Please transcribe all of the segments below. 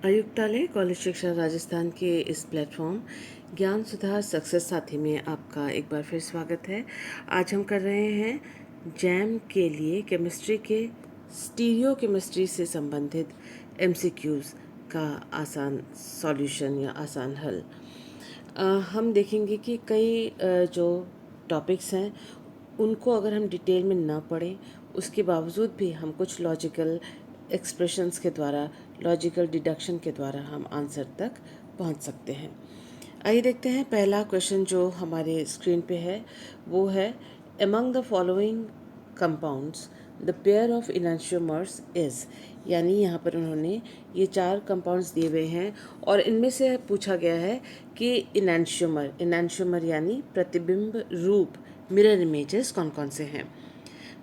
आयुक्तालय कॉलेज शिक्षा राजस्थान के इस प्लेटफॉर्म ज्ञान सुधार सक्सेस साथी में आपका एक बार फिर स्वागत है। आज हम कर रहे हैं जैम के लिए केमिस्ट्री के स्टीरियो केमिस्ट्री से संबंधित एमसीक्यूज़ का आसान सॉल्यूशन या आसान हल। हम देखेंगे कि कई जो टॉपिक्स हैं उनको अगर हम डिटेल में ना पढ़ें उसके बावजूद भी हम कुछ लॉजिकल एक्सप्रेशंस के द्वारा, लॉजिकल डिडक्शन के द्वारा हम आंसर तक पहुंच सकते हैं। आइए देखते हैं पहला क्वेश्चन जो हमारे स्क्रीन पे है वो है among the following compounds the pair of enantiomers is, यानी यहाँ पर उन्होंने ये 4 कंपाउंड्स दिए हुए हैं और इनमें से पूछा गया है कि इनैंशियोमर यानी प्रतिबिंब रूप, मिरर इमेजेस कौन कौन से हैं।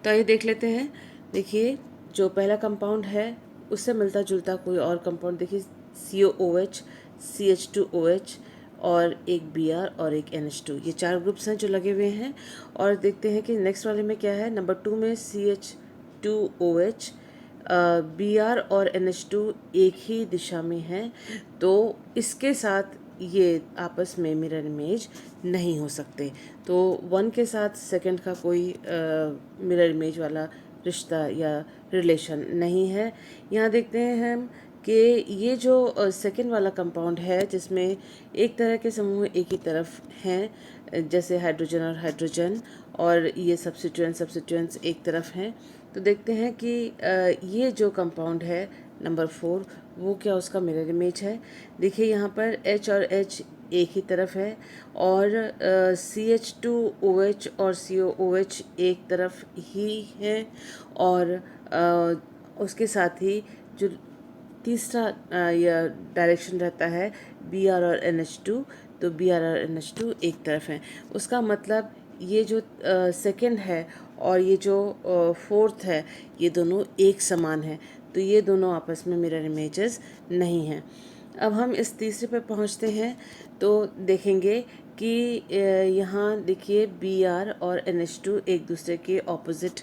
तो आइए देख लेते हैं। देखिए जो पहला कंपाउंड है उससे मिलता जुलता कोई और कंपाउंड देखिए COOH, CH2OH और एक Br और एक NH2, ये 4 ग्रुप्स हैं जो लगे हुए हैं। और देखते हैं कि नेक्स्ट वाले में क्या है। नंबर 2 में CH2OH, Br और NH2 एक ही दिशा में हैं, तो इसके साथ ये आपस में मिरर इमेज नहीं हो सकते। तो 1 के साथ सेकंड का कोई मिरर इमेज वाला रिश्ता या रिलेशन नहीं है। यहाँ देखते हैं हम कि ये जो सेकंड वाला कंपाउंड है जिसमें एक तरह के समूह एक ही तरफ हैं, जैसे हाइड्रोजन और हाइड्रोजन, और ये सब्स्टिट्यूएंट्स एक तरफ हैं। तो देखते हैं कि ये जो कंपाउंड है नंबर 4 वो क्या उसका मिरर इमेज है। देखिए यहाँ पर H और H एक ही तरफ है और CH2OH और COOH एक तरफ ही है, और उसके साथ ही जो तीसरा यह डायरेक्शन रहता है Br और NH2, तो Br और NH2 एक तरफ हैं। उसका मतलब ये जो सेकंड है और ये जो फोर्थ है ये दोनों एक समान है, तो ये दोनों आपस में मिरर इमेजेस नहीं हैं। अब हम इस तीसरे पे पहुंचते हैं तो देखेंगे कि यहाँ देखिए Br और NH2 एक दूसरे के ऑपोजिट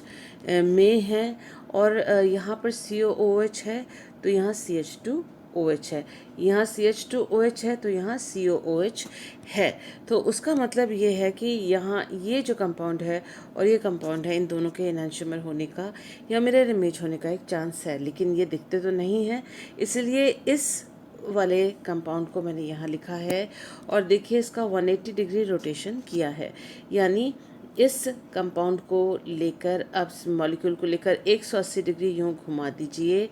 में हैं, और यहाँ पर COOH है तो यहाँ CH2OH है, यहाँ CH2OH है तो यहाँ COOH है। तो उसका मतलब ये है कि यहाँ ये जो कंपाउंड है और ये कंपाउंड है, इन दोनों के एनांशियोमर होने का या मिरर इमेज होने का एक चांस है, लेकिन ये दिखते तो नहीं है, इसलिए इस वाले कंपाउंड को मैंने यहाँ लिखा है। और देखिए इसका 180 डिग्री रोटेशन किया है, यानी इस कंपाउंड को लेकर अब मॉलिक्यूल को लेकर 180 डिग्री यूँ घुमा दीजिए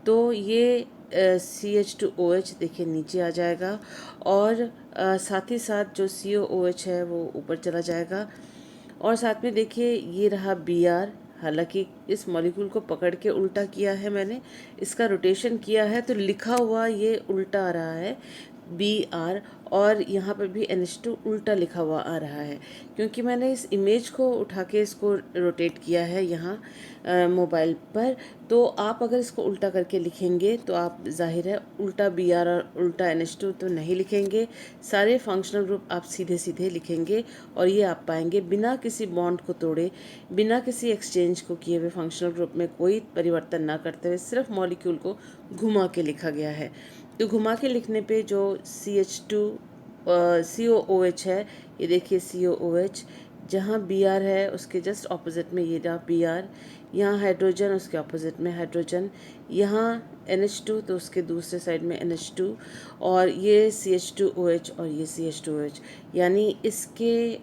तो ये CH2OH देखिए नीचे आ जाएगा, और साथ ही साथ जो COOH है वो ऊपर चला जाएगा। और साथ में देखिए ये रहा Br, हालांकि इस मॉलिक्यूल को पकड़ के उल्टा किया है मैंने, इसका रोटेशन किया है तो लिखा हुआ ये उल्टा आ रहा है Br, और यहाँ पर भी NH2 उल्टा लिखा हुआ आ रहा है, क्योंकि मैंने इस इमेज को उठा के इसको रोटेट किया है यहाँ मोबाइल पर। तो आप अगर इसको उल्टा करके लिखेंगे तो आप जाहिर है उल्टा Br और उल्टा NH2 तो नहीं लिखेंगे, सारे फंक्शनल ग्रुप आप सीधे सीधे लिखेंगे, और ये आप पाएंगे बिना किसी बॉन्ड को तोड़े, बिना किसी एक्सचेंज को किए हुए, फंक्शनल ग्रुप में कोई परिवर्तन ना करते हुए सिर्फ मॉलिक्यूल को घुमा के लिखा गया है। तो घुमा के लिखने पे जो COOH है, ये देखिए COOH, जहाँ Br है उसके जस्ट ऑपोजिट में ये रहा Br, यहाँ हाइड्रोजन उसके ऑपोजिट में हाइड्रोजन, यहाँ NH2 तो उसके दूसरे साइड में NH2, और ये CH2OH और ये CH2OH, यानी इसके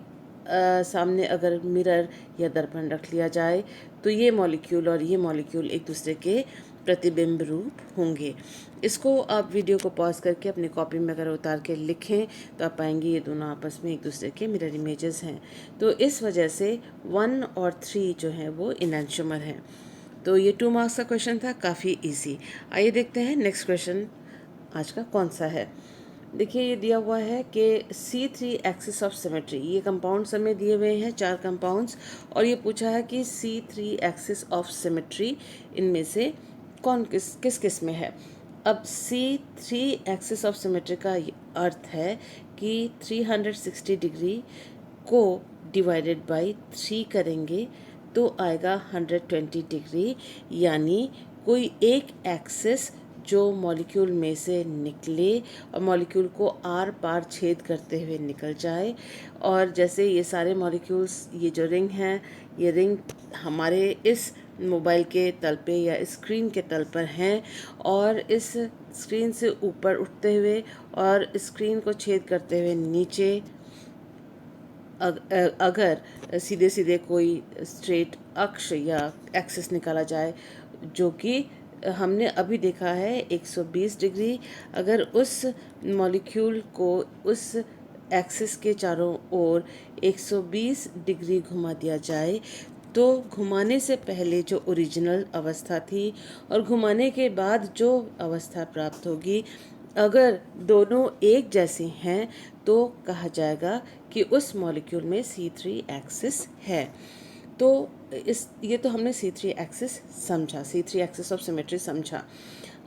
सामने अगर मिरर या दर्पण रख लिया जाए तो ये मॉलिक्यूल और ये मॉलिक्यूल एक दूसरे के प्रतिबिंब रूप होंगे। इसको आप वीडियो को पॉज करके अपनी कॉपी में अगर उतार के लिखें तो आप पाएंगे ये दोनों आपस में एक दूसरे के मिरर इमेजेस हैं। तो इस वजह से 1 और 3 जो हैं वो इनैंशियोमर हैं। तो ये 2 मार्क्स का क्वेश्चन था, काफ़ी इजी। आइए देखते हैं नेक्स्ट क्वेश्चन आज का कौन सा है। देखिए ये दिया हुआ है कि C3 एक्सिस ऑफ सिमेट्री, ये कंपाउंड्स हमें दिए हुए हैं 4 कंपाउंड्स, और ये पूछा है कि C3 एक्सिस ऑफ सिमेट्री इनमें से कौन किस किस में है। अब C3 एक्सिस ऑफ सिमेट्री का अर्थ है कि 360 डिग्री को डिवाइडेड बाय 3 करेंगे तो आएगा 120 डिग्री, यानी कोई एक एक्सिस जो मॉलिक्यूल में से निकले और मॉलिक्यूल को आर पार छेद करते हुए निकल जाए। और जैसे ये सारे मॉलिक्यूल्स, ये जो रिंग हैं, ये रिंग हमारे इस मोबाइल के तल पे या स्क्रीन के तल पर हैं और इस स्क्रीन से ऊपर उठते हुए और स्क्रीन को छेद करते हुए नीचे अगर सीधे सीधे कोई स्ट्रेट अक्ष या एक्सिस निकाला जाए, जो कि हमने अभी देखा है 120 डिग्री, अगर उस मॉलिक्यूल को उस एक्सिस के चारों ओर 120 डिग्री घुमा दिया जाए, तो घुमाने से पहले जो ओरिजिनल अवस्था थी और घुमाने के बाद जो अवस्था प्राप्त होगी, अगर दोनों एक जैसी हैं तो कहा जाएगा कि उस मॉलिक्यूल में C3 एक्सिस है। तो ये तो हमने C3 एक्सिस समझा, C3 एक्सिस ऑफ सिमेट्री समझा।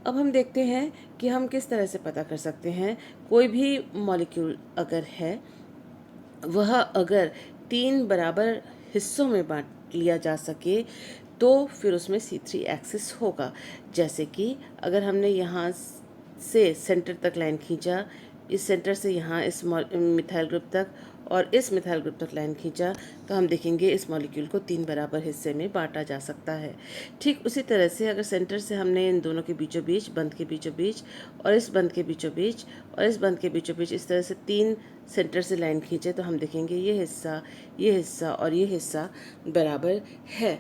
अब हम देखते हैं कि हम किस तरह से पता कर सकते हैं कोई भी मॉलिक्यूल अगर है, वह अगर 3 बराबर हिस्सों में बांट लिया जा सके तो फिर उसमें C3 एक्सिस होगा। जैसे कि अगर हमने यहाँ से सेंटर तक लाइन खींचा, इस सेंटर से यहाँ इस मिथाइल ग्रुप तक और इस मिथाइल ग्रुप तक लाइन खींचा, तो हम देखेंगे इस मॉलिक्यूल को 3 बराबर हिस्से में बांटा जा सकता है। ठीक उसी तरह से अगर सेंटर से हमने इन दोनों के बीचों बीच, बंद के बीचों बीच और इस बंद के बीचों बीच और इस बंद के बीचों बीच इस तरह से 3 सेंटर से लाइन खींचे, तो हम देखेंगे ये हिस्सा और ये हिस्सा बराबर है।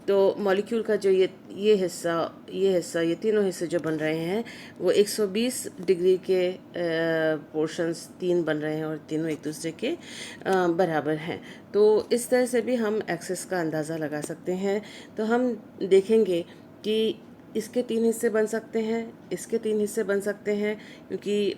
तो मॉलिक्यूल का जो ये हिस्सा, ये तीनों हिस्से जो बन रहे हैं वो 120 डिग्री के पोर्शंस 3 बन रहे हैं और तीनों एक दूसरे के बराबर हैं। तो इस तरह से भी हम एक्सिस का अंदाज़ा लगा सकते हैं। तो हम देखेंगे कि इसके 3 हिस्से बन सकते हैं, इसके 3 हिस्से बन सकते हैं, क्योंकि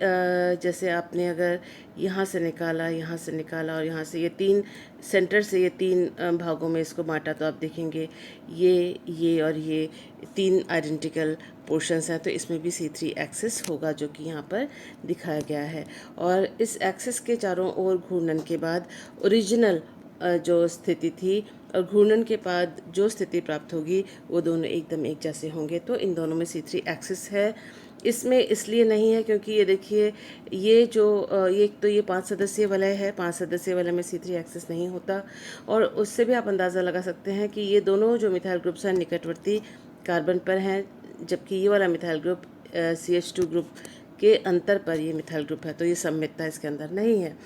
जैसे आपने अगर यहाँ से निकाला और यहाँ से, ये 3 सेंटर से ये 3 भागों में इसको बांटा, तो आप देखेंगे ये और ये 3 आइडेंटिकल पोर्शंस हैं। तो इसमें भी C3 एक्सिस होगा, जो कि यहाँ पर दिखाया गया है। और इस एक्सिस के चारों ओर घूर्णन के बाद ओरिजिनल जो स्थिति थी और घूर्णन के बाद जो स्थिति प्राप्त होगी, वो दोनों एकदम एक जैसे होंगे। तो इन दोनों में C3 एक्सिस है। इसमें इसलिए नहीं है क्योंकि ये देखिए, ये जो ये 5 सदस्यीय वलय है, 5 सदस्यीय वलय में C3 एक्सिस नहीं होता। और उससे भी आप अंदाज़ा लगा सकते हैं कि ये दोनों जो मिथाइल ग्रुप्स हैं निकटवर्ती कार्बन पर हैं, जबकि ये वाला मिथाइल ग्रुप CH2 ग्रुप के अंतर पर ये मिथाइल ग्रुप है। तो ये सममितता इसके अंदर नहीं है।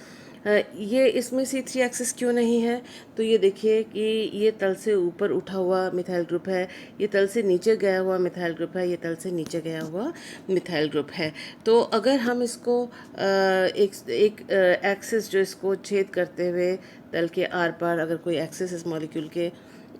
ये इसमें C3 एक्सिस क्यों नहीं है? तो ये देखिए कि ये तल से ऊपर उठा हुआ मिथाइल ग्रुप है, ये तल से नीचे गया हुआ मिथाइल ग्रुप है, ये तल से नीचे गया हुआ मिथाइल ग्रुप है। तो अगर हम इसको एक एक्सिस जो इसको छेद करते हुए तल के आर पार अगर कोई एक्सिस इस मॉलिक्यूल के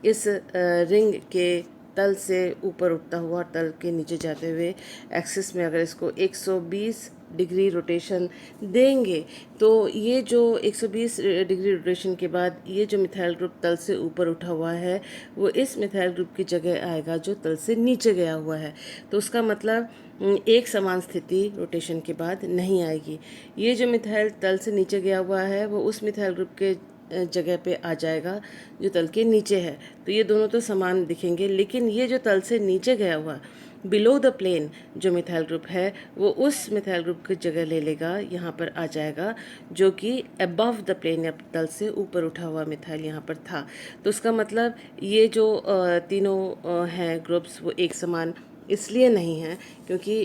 इस रिंग के तल से ऊपर उठता हुआ तल के नीचे जाते हुए एक्सिस में अगर इसको 120 डिग्री रोटेशन देंगे, तो ये जो 120 डिग्री रोटेशन के बाद ये जो मिथाइल ग्रुप तल से ऊपर उठा हुआ है, वो इस मिथाइल ग्रुप की जगह आएगा जो तल से नीचे गया हुआ है। तो उसका मतलब एक समान स्थिति रोटेशन के बाद नहीं आएगी। ये जो मिथाइल तल से नीचे गया हुआ है, वो उस मिथाइल ग्रुप के जगह पे आ जाएगा जो तल के नीचे है। तो ये दोनों तो समान दिखेंगे, लेकिन ये जो तल से नीचे गया हुआ बिलो द प्लेन जो मिथाइल ग्रुप है, वो उस मिथाइल ग्रुप की जगह ले लेगा, यहाँ पर आ जाएगा, जो कि अबव द प्लेन या तल से ऊपर उठा हुआ मिथाइल यहाँ पर था। तो उसका मतलब ये जो तीनों हैं ग्रुप्स, वो एक समान इसलिए नहीं है क्योंकि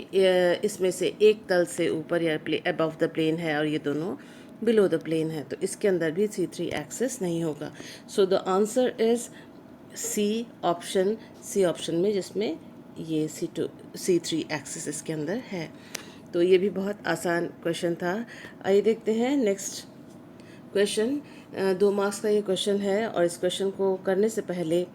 इसमें से एक तल से ऊपर या अबव द प्लेन है और ये दोनों बिलो द प्लेन है। तो इसके अंदर भी C3 एक्सिस नहीं होगा। So the answer is C option में, जिसमें ये C3 एक्सिस इसके अंदर है। तो ये भी बहुत आसान क्वेश्चन था। आइए देखते हैं नेक्स्ट क्वेश्चन। 2 मार्क्स का ये क्वेश्चन है और इस क्वेश्चन को करने से पहले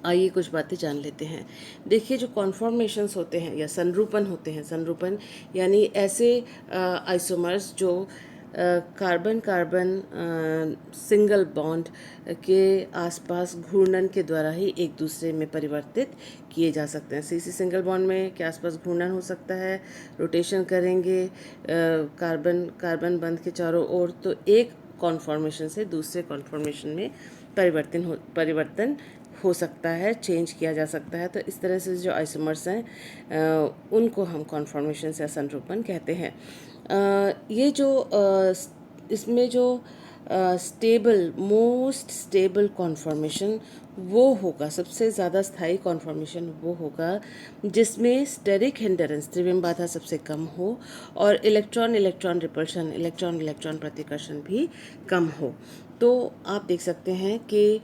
आइए कुछ बातें जान लेते हैं। देखिए, जो कॉन्फॉर्मेशंस होते हैं या संरूपन होते हैं, संरूपन यानी ऐसे आइसोमर्स जो कार्बन कार्बन सिंगल बॉन्ड के आसपास घूर्णन के द्वारा ही एक दूसरे में परिवर्तित किए जा सकते हैं। इसी सिंगल बॉन्ड में के आसपास घूर्णन हो सकता है, रोटेशन करेंगे कार्बन कार्बन बंध के चारों ओर, तो एक कॉन्फॉर्मेशन से दूसरे कॉन्फॉर्मेशन में परिवर्तन हो सकता है, चेंज किया जा सकता है। तो इस तरह से जो आइसोमर्स हैं उनको हम कॉन्फॉर्मेशन या संरूपण कहते हैं। ये जो इसमें जो स्टेबल, मोस्ट स्टेबल कॉन्फॉर्मेशन वो होगा, सबसे ज़्यादा स्थायी कॉन्फॉर्मेशन वो होगा जिसमें स्टेरिक हिंडरेंस, त्रिविम बाधा सबसे कम हो और electron electron repulsion, electron electron प्रतिकर्षण भी कम हो। तो आप देख सकते हैं कि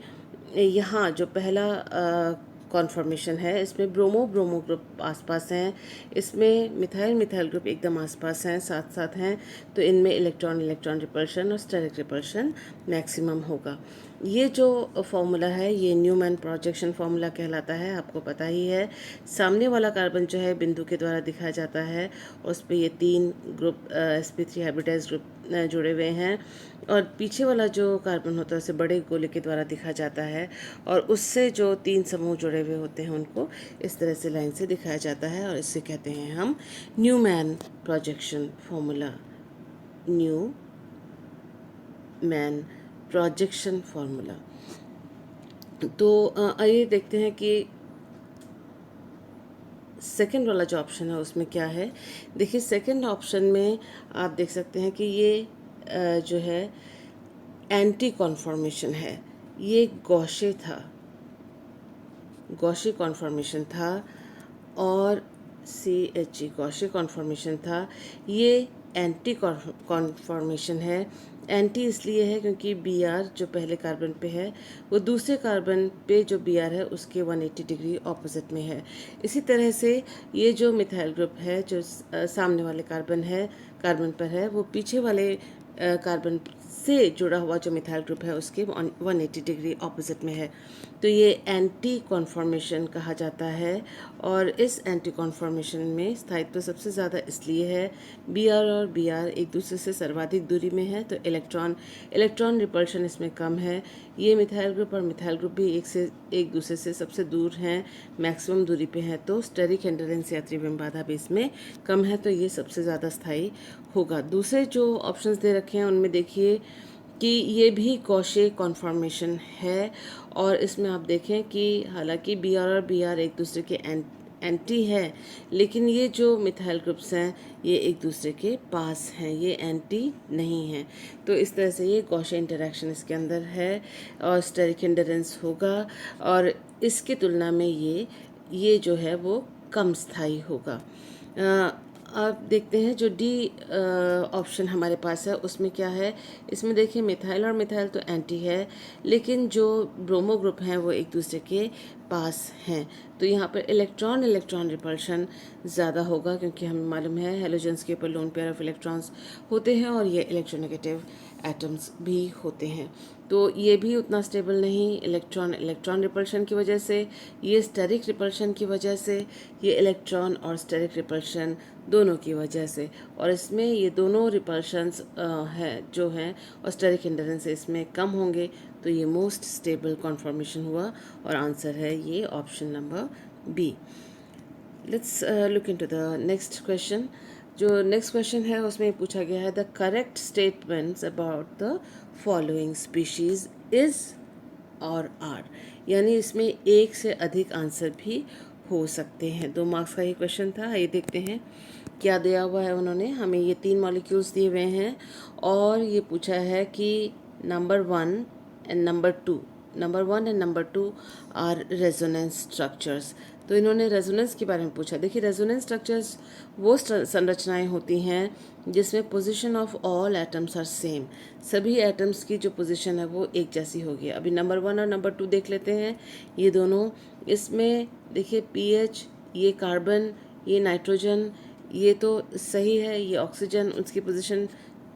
यहाँ जो पहला कॉन्फॉर्मेशन है इसमें ब्रोमो ब्रोमो ग्रुप आसपास हैं, इसमें मिथाइल मिथाइल ग्रुप एकदम आसपास हैं, साथ साथ हैं। तो इनमें इलेक्ट्रॉन इलेक्ट्रॉन रिपल्शन और स्टेरिक रिपल्शन मैक्सिमम होगा। ये जो फॉर्मूला है ये न्यूमैन प्रोजेक्शन फार्मूला कहलाता है, आपको पता ही है। सामने वाला कार्बन जो है बिंदु के द्वारा दिखाया जाता है, उस पर ये 3 ग्रुप sp3 हाइब्रिडाइज ग्रुप जुड़े हुए हैं, और पीछे वाला जो कार्बन होता है उसे बड़े गोले के द्वारा दिखा जाता है, और उससे जो 3 समूह जुड़े हुए होते हैं उनको इस तरह से लाइन से दिखाया जाता है, और इससे कहते हैं हम Newman projection formula, Newman projection formula. तो आइए देखते हैं कि सेकंड वाला जो ऑप्शन है उसमें क्या है। देखिए सेकंड ऑप्शन में आप देख सकते हैं कि ये जो है एंटी कॉन्फॉर्मेशन है, ये गौशे था, गौशे कॉन्फॉर्मेशन था, और CHE गौशे कॉन्फॉर्मेशन था। ये एंटी कॉन्फॉर्मेशन है। एंटी इसलिए है क्योंकि Br जो पहले कार्बन पे है वो दूसरे कार्बन पे जो Br है उसके 180 डिग्री ऑपोजिट में है। इसी तरह से ये जो मिथाइल ग्रुप है जो सामने वाले कार्बन पर है वो पीछे वाले कार्बन से जुड़ा हुआ जो मिथाइल ग्रुप है उसके 180 डिग्री ऑपोजिट में है। तो ये एंटी कॉन्फॉर्मेशन कहा जाता है, और इस एंटी कॉन्फॉर्मेशन में स्थायित्व सबसे ज़्यादा इसलिए है Br और Br एक दूसरे से सर्वाधिक दूरी में है, तो इलेक्ट्रॉन रिपल्शन इसमें कम है। ये मिथाइल ग्रुप और मिथाइल ग्रुप भी एक दूसरे से सबसे दूर हैं, मैक्सिमम दूरी पे हैं, तो स्टेरिक हिंडरेंस या त्रिविम बाधा भी इसमें कम है, तो ये सबसे ज़्यादा स्थायी होगा। दूसरे जो ऑप्शंस दे रखे हैं उनमें देखिए कि ये भी गौशे कॉन्फॉर्मेशन है, और इसमें आप देखें कि हालांकि Br और Br एक दूसरे के एंटी है, लेकिन ये जो मिथाइल ग्रुप्स हैं ये एक दूसरे के पास हैं, ये एंटी नहीं हैं। तो इस तरह से ये गौशे इंटरेक्शन इसके अंदर है, और स्टेरिक हिंडरेंस होगा, और इसकी तुलना में ये जो है वो कम स्थायी होगा। आप देखते हैं जो डी ऑप्शन हमारे पास है उसमें क्या है। इसमें देखिए मिथाइल और मिथाइल तो एंटी है, लेकिन जो ब्रोमो ग्रुप हैं वो एक दूसरे के पास हैं, तो यहाँ पर इलेक्ट्रॉन इलेक्ट्रॉन रिपल्शन ज़्यादा होगा, क्योंकि हमें मालूम है हेलोजन्स के ऊपर लोन पेयर ऑफ इलेक्ट्रॉन्स होते हैं और ये इलेक्ट्रोनेगेटिव एटम्स भी होते हैं। तो ये भी उतना स्टेबल नहीं, इलेक्ट्रॉन इलेक्ट्रॉन रिपल्शन की वजह से, ये स्टेरिक रिपल्शन की वजह से, ये इलेक्ट्रॉन और स्टेरिक रिपल्शन दोनों की वजह से, और इसमें ये दोनों रिपल्शंस है जो हैं और स्टेरिक हिंडरेंस इसमें कम होंगे, तो ये मोस्ट स्टेबल कॉन्फॉर्मेशन हुआ, और आंसर है ये option number B. Let's look into the next question. जो नेक्स्ट क्वेश्चन है उसमें पूछा गया है the correct statements about the following species is और आर, यानी इसमें एक से अधिक आंसर भी हो सकते हैं। 2 मार्क्स का ये क्वेश्चन था। ये देखते हैं क्या दिया हुआ है उन्होंने हमें। ये 3 मॉलिक्यूल्स दिए हुए हैं, और ये पूछा है कि number 1 and number 2 R resonance structures. तो इन्होंने रेजोनेंस के बारे में पूछा। देखिए रेजोनेंस स्ट्रक्चर्स वो संरचनाएं होती हैं जिसमें position of all atoms are same, सभी एटम्स की जो पोजीशन है वो एक जैसी होगी। अभी नंबर 1 और नंबर 2 देख लेते हैं। ये दोनों, इसमें देखिए pH, ये कार्बन, ये नाइट्रोजन, ये तो सही है, ये ऑक्सीजन, उसकी पोजीशन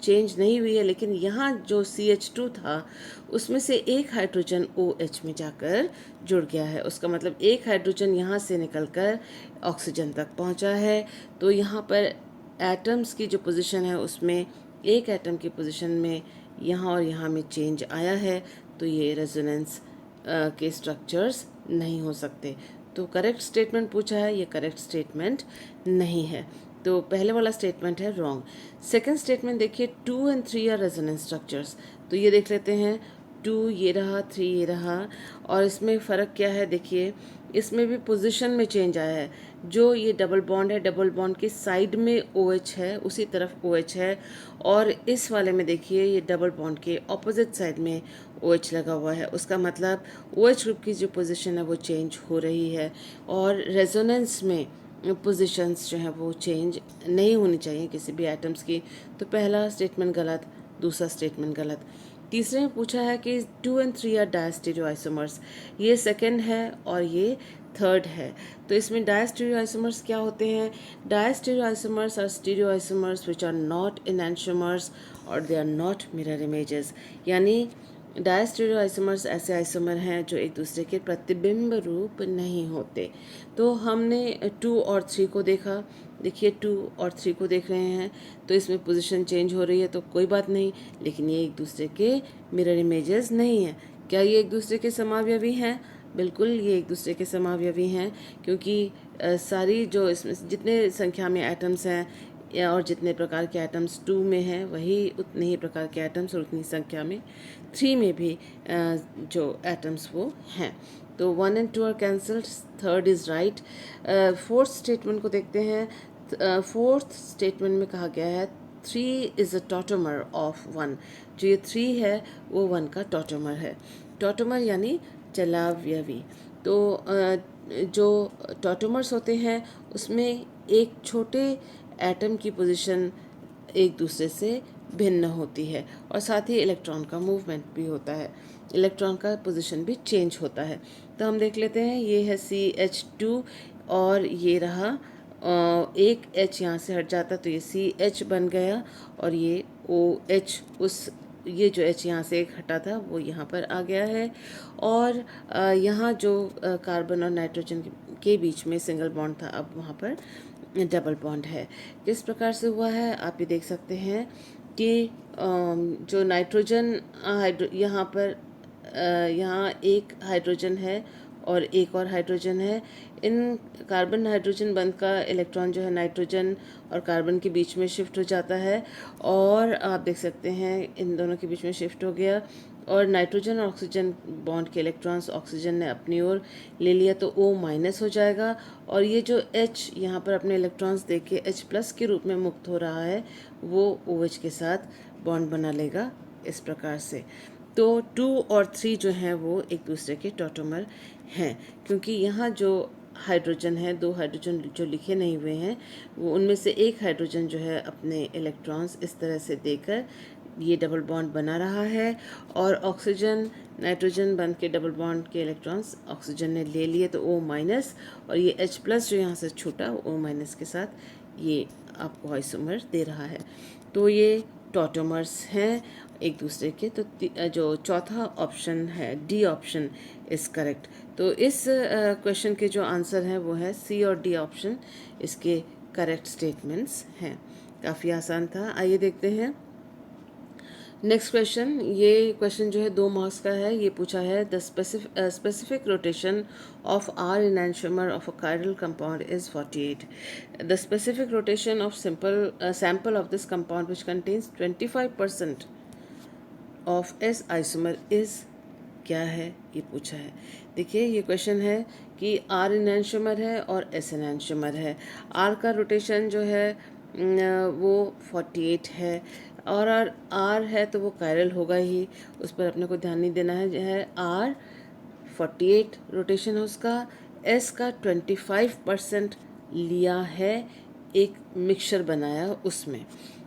चेंज नहीं हुई है, लेकिन यहाँ जो CH2 था उसमें से एक हाइड्रोजन OH में जाकर जुड़ गया है। उसका मतलब एक हाइड्रोजन यहाँ से निकलकर ऑक्सीजन तक पहुँचा है। तो यहाँ पर एटम्स की जो पोजीशन है उसमें एक एटम की पोजीशन में यहाँ और यहाँ में चेंज आया है, तो ये रेजोनेंस के स्ट्रक्चर्स नहीं हो सकते। तो करेक्ट स्टेटमेंट पूछा है, ये करेक्ट स्टेटमेंट नहीं है, तो पहले वाला स्टेटमेंट है रॉन्ग। सेकंड स्टेटमेंट देखिए 2 and 3 आर रेजोनेंस स्ट्रक्चर्स, तो ये देख लेते हैं 2 ये रहा, 3 ये रहा। और इसमें फ़र्क क्या है देखिए, इसमें भी पोजीशन में चेंज आया है। जो ये डबल बॉन्ड है, डबल बॉन्ड के साइड में OH है, उसी तरफ OH है। और इस वाले में देखिए ये डबल बॉन्ड के ऑपोजिट साइड में OH लगा हुआ है। उसका मतलब OH ग्रुप की जो पोजीशन है वो चेंज हो रही है। और रेजोनेंस में पोजीशंस जो हैं वो चेंज नहीं होनी चाहिए किसी भी एटम्स की। तो पहला स्टेटमेंट गलत, दूसरा स्टेटमेंट गलत। तीसरे में पूछा है कि 2 and 3 आर डायस्टीरियो आइसोमर्स, ये सेकंड है और ये थर्ड है। तो इसमें डायस्टीरियो आइसोमर्स क्या होते हैं? Diastereo isomers are stereo isomers which are not enantiomers और they are not mirror images. यानी डायस्टीरियो आइसोमर्स ऐसे आइसोमर हैं जो एक दूसरे के प्रतिबिंब रूप नहीं होते। तो हमने 2 और 3 को देखा, देखिए 2 और 3 को देख रहे हैं, तो इसमें पोजीशन चेंज हो रही है तो कोई बात नहीं, लेकिन ये एक दूसरे के मिरर इमेजेस नहीं हैं। क्या ये एक दूसरे के समावयवी हैं? बिल्कुल ये एक दूसरे के समावयवी हैं, क्योंकि सारी जो इसमें जितने संख्या में एटम्स हैं और जितने प्रकार के एटम्स 2 में हैं, वही उतने ही प्रकार के एटम्स और उतनी संख्या में 3 में भी जो एटम्स वो हैं। तो 1 and 2 are cancelled, third is right. Fourth statement को देखते हैं। फोर्थ स्टेटमेंट में कहा गया है 3 इज़ अ टॉटोमर ऑफ 1। जो ये 3 है वो 1 का टॉटोमर है। टॉटोमर यानी चलावयवी। तो जो टॉटोमर्स होते हैं उसमें एक छोटे एटम की पोजीशन एक दूसरे से भिन्न होती है और साथ ही इलेक्ट्रॉन का मूवमेंट भी होता है, इलेक्ट्रॉन का पोजीशन भी चेंज होता है। तो हम देख लेते हैं, ये है CH2 और ये रहा एक H यहाँ से हट जाता तो ये CH बन गया और ये OH, उस ये जो H यहाँ से एक हटा था वो यहाँ पर आ गया है। और यहाँ जो कार्बन और नाइट्रोजन के बीच में सिंगल बॉन्ड था, अब वहाँ पर डबल बॉन्ड है। किस प्रकार से हुआ है आप ये देख सकते हैं कि जो नाइट्रोजन यहाँ पर यहाँ एक हाइड्रोजन है और एक और हाइड्रोजन है। इन कार्बन हाइड्रोजन बंध का इलेक्ट्रॉन जो है नाइट्रोजन और कार्बन के बीच में शिफ्ट हो जाता है और आप देख सकते हैं इन दोनों के बीच में शिफ्ट हो गया और नाइट्रोजन और ऑक्सीजन बॉन्ड के इलेक्ट्रॉन्स ऑक्सीजन ने अपनी ओर ले लिया तो O- हो जाएगा और ये जो H यहाँ पर अपने इलेक्ट्रॉन्स दे के H+ के रूप में मुक्त हो रहा है वो OH के साथ बॉन्ड बना लेगा इस प्रकार से। तो 2 और 3 जो हैं वो एक दूसरे के टॉटोमर हैं, क्योंकि यहाँ जो हाइड्रोजन है, 2 हाइड्रोजन जो लिखे नहीं हुए हैं, वो उनमें से एक हाइड्रोजन जो है अपने इलेक्ट्रॉन्स इस तरह से देकर ये डबल बॉन्ड बना रहा है और ऑक्सीजन नाइट्रोजन बंध के डबल बॉन्ड के इलेक्ट्रॉन्स ऑक्सीजन ने ले लिए तो O- और ये H+ जो यहाँ से छूटा O- के साथ ये आपको आइसोमर दे रहा है। तो ये टॉटोमर्स हैं एक दूसरे के। तो जो चौथा ऑप्शन है D ऑप्शन इज़ करेक्ट। तो इस क्वेश्चन के जो आंसर हैं वो है C और D ऑप्शन इसके करेक्ट स्टेटमेंट्स हैं। काफ़ी आसान था। आइए देखते हैं नेक्स्ट क्वेश्चन। ये क्वेश्चन जो है 2 मार्क्स का है। ये पूछा है the specific rotation of R enantiomer of a chiral compound is 48. The specific rotation of sample of this compound which contains 25% of S isomer is क्या है, ये पूछा है। देखिए ये क्वेश्चन है कि R enantiomer है और S enantiomer है। R का रोटेशन जो है वो 48 है और R है तो वो कायरल होगा ही, उस पर अपने को ध्यान नहीं देना है। R 48 रोटेशन है उसका, S का 25% लिया है, एक मिक्सचर बनाया उसमें,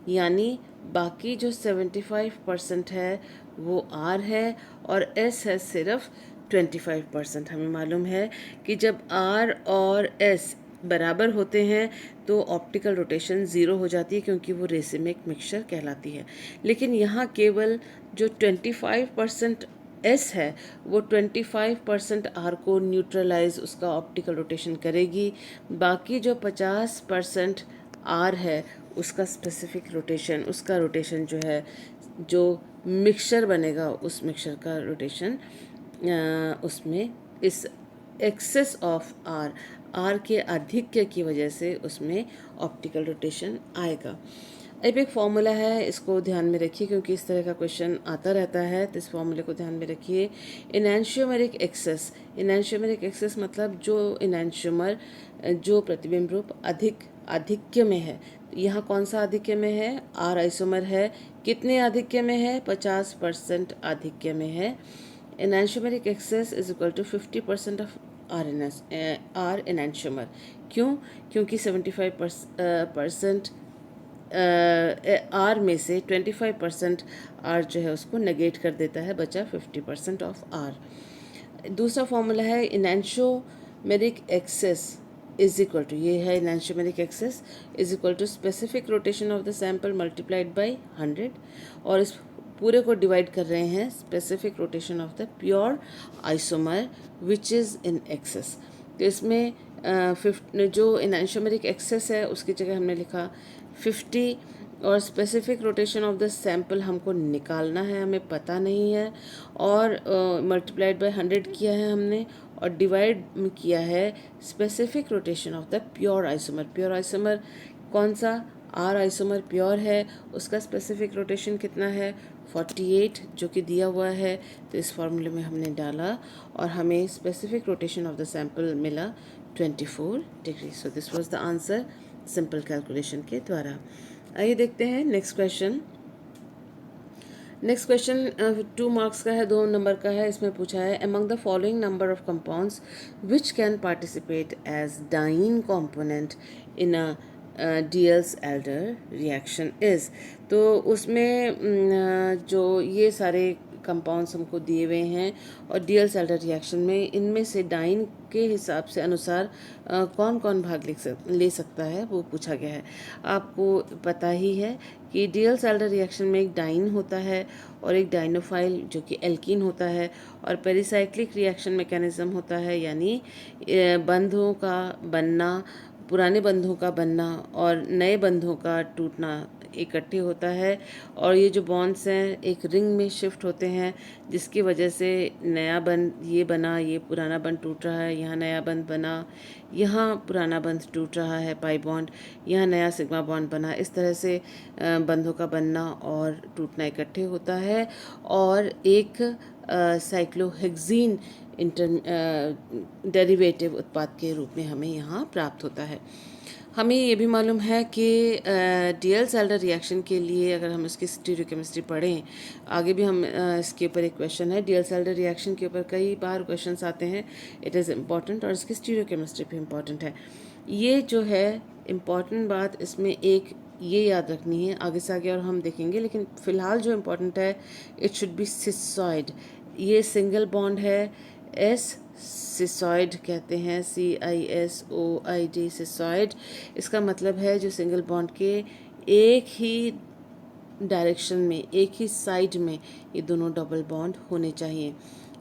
यानी बाकी जो 75% है वो R है और S है सिर्फ 25%। हमें मालूम है कि जब R और S बराबर होते हैं तो ऑप्टिकल रोटेशन 0 हो जाती है, क्योंकि वो रेसिमिक मिक्सचर कहलाती है। लेकिन यहाँ केवल जो 25% S है वो 25% R को न्यूट्रलाइज उसका ऑप्टिकल रोटेशन करेगी। बाकी जो 50% R है उसका स्पेसिफिक रोटेशन, उसका रोटेशन जो है, जो मिक्सचर बनेगा उस मिक्सचर का रोटेशन उसमें इस एक्सेस ऑफ R के आधिक्य की वजह से उसमें ऑप्टिकल रोटेशन आएगा। अब एक फॉर्मूला है, इसको ध्यान में रखिए क्योंकि इस तरह का क्वेश्चन आता रहता है, तो इस फॉर्मूले को ध्यान में रखिए। इनैंशियोमेरिक एक्सेस, इनैंशियोमेरिक एक्सेस मतलब जो इनैंशियोमर जो प्रतिबिंब रूप आधिक्य में है। यहाँ कौन सा आधिक्य में है? आर आइसोमर है। कितने आधिक्य में है? 50% आधिक्य में है। Enantiomeric excess is equal to 50% of R enantiomer. क्यों? क्योंकि 75% आर में से 25% आर जो है उसको नेगेट कर देता है, बचा 50% ऑफ आर। दूसरा फॉर्मूला है enantiomeric excess is equal to, ये है enantiomeric excess is equal to specific rotation of the sample multiplied by 100, और इस पूरे को डिवाइड कर रहे हैं specific rotation of the pure isomer which is in excess. तो इसमें जो इनैंशियोमेरिक एक्सेस है उसकी जगह हमने लिखा 50, और specific rotation of the sample हमको निकालना है, हमें पता नहीं है, और मल्टीप्लाइड बाय 100 किया है हमने, और डिवाइड किया है specific rotation of the pure isomer. Pure isomer कौन सा? आर आइसोमर प्योर है, उसका स्पेसिफिक रोटेशन कितना है? 48, जो कि दिया हुआ है। तो इस फॉर्मूले में हमने डाला और हमें specific rotation of the sample मिला 24 degree. So this was the answer simple calculation के द्वारा। आइए देखते हैं next question. Next question 2 marks का है, 2 नंबर का है। इसमें पूछा है among the following number of compounds which can participate as diene component in a Diels Alder reaction is. तो उसमें जो ये सारे कंपाउंड्स हमको दिए हुए हैं और डियल्स एल्डर रिएक्शन में इनमें से डाइन के हिसाब से अनुसार कौन कौन भाग ले सकता है वो पूछा गया है। आपको पता ही है कि डियल्स एल्डर रिएक्शन में एक डाइन होता है और एक डाइनोफाइल जो कि एल्कीन होता है, और पेरिसाइक्लिक रिएक्शन मैकेनिज्म होता है, यानी बंधों का बनना, पुराने बंधों का बनना और नए बंधों का टूटना इकट्ठे होता है, और ये जो बॉन्ड्स हैं एक रिंग में शिफ्ट होते हैं, जिसकी वजह से नया बंध ये बना, ये पुराना बंध टूट रहा है, यहाँ नया बंध बना, यहाँ पुराना बंध टूट रहा है पाई बॉन्ड, यहाँ नया सिग्मा बॉन्ड बना। इस तरह से बंधों का बनना और टूटना इकट्ठे होता है, और एक साइक्लोहेक्सीन डेरिवेटिव उत्पाद के रूप में हमें यहाँ प्राप्त होता है। हमें ये भी मालूम है कि डियल्स एल्डर रिएक्शन के लिए अगर हम इसकी स्टीरियोकेमिस्ट्री पढ़ें, आगे भी हम इसके ऊपर एक क्वेश्चन है, डियल्स एल्डर रिएक्शन के ऊपर कई बार क्वेश्चंस आते हैं, इट इज़ इम्पॉर्टेंट, और इसकी स्टीरियोकेमिस्ट्री भी इम्पॉर्टेंट है। ये जो है इम्पॉर्टेंट बात इसमें एक ये याद रखनी है, आगे से आगे और हम देखेंगे, लेकिन फ़िलहाल जो इम्पॉर्टेंट है इट शुड बी सिसॉइड। ये सिंगल बॉन्ड है, एस सिसॉइड कहते हैं, CISOID सिसॉइड। इसका मतलब है जो सिंगल बॉन्ड के एक ही डायरेक्शन में, एक ही साइड में ये दोनों डबल बॉन्ड होने चाहिए।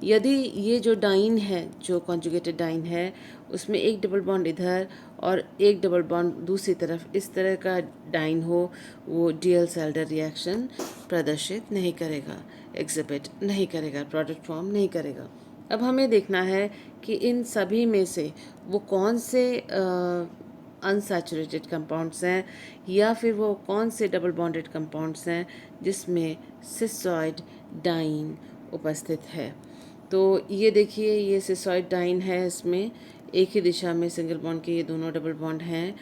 यदि ये जो डाइन है, जो कॉन्जुगेटेड डाइन है, उसमें एक डबल बॉन्ड इधर और एक डबल बॉन्ड दूसरी तरफ, इस तरह का डाइन हो, वो डियल्स एल्डर रिएक्शन प्रदर्शित नहीं करेगा, एग्जिबिट नहीं करेगा, प्रोडक्ट फॉर्म नहीं करेगा। अब हमें देखना है कि इन सभी में से वो कौन से अनसैचुरेटेड कंपाउंड्स हैं, या फिर वो कौन से डबल बॉन्डेड कंपाउंड्स हैं जिसमें सिसॉइड डाइन उपस्थित है। तो ये देखिए, ये सिसॉइड डाइन है, इसमें एक ही दिशा में सिंगल बॉन्ड के ये दोनों डबल बॉन्ड हैं।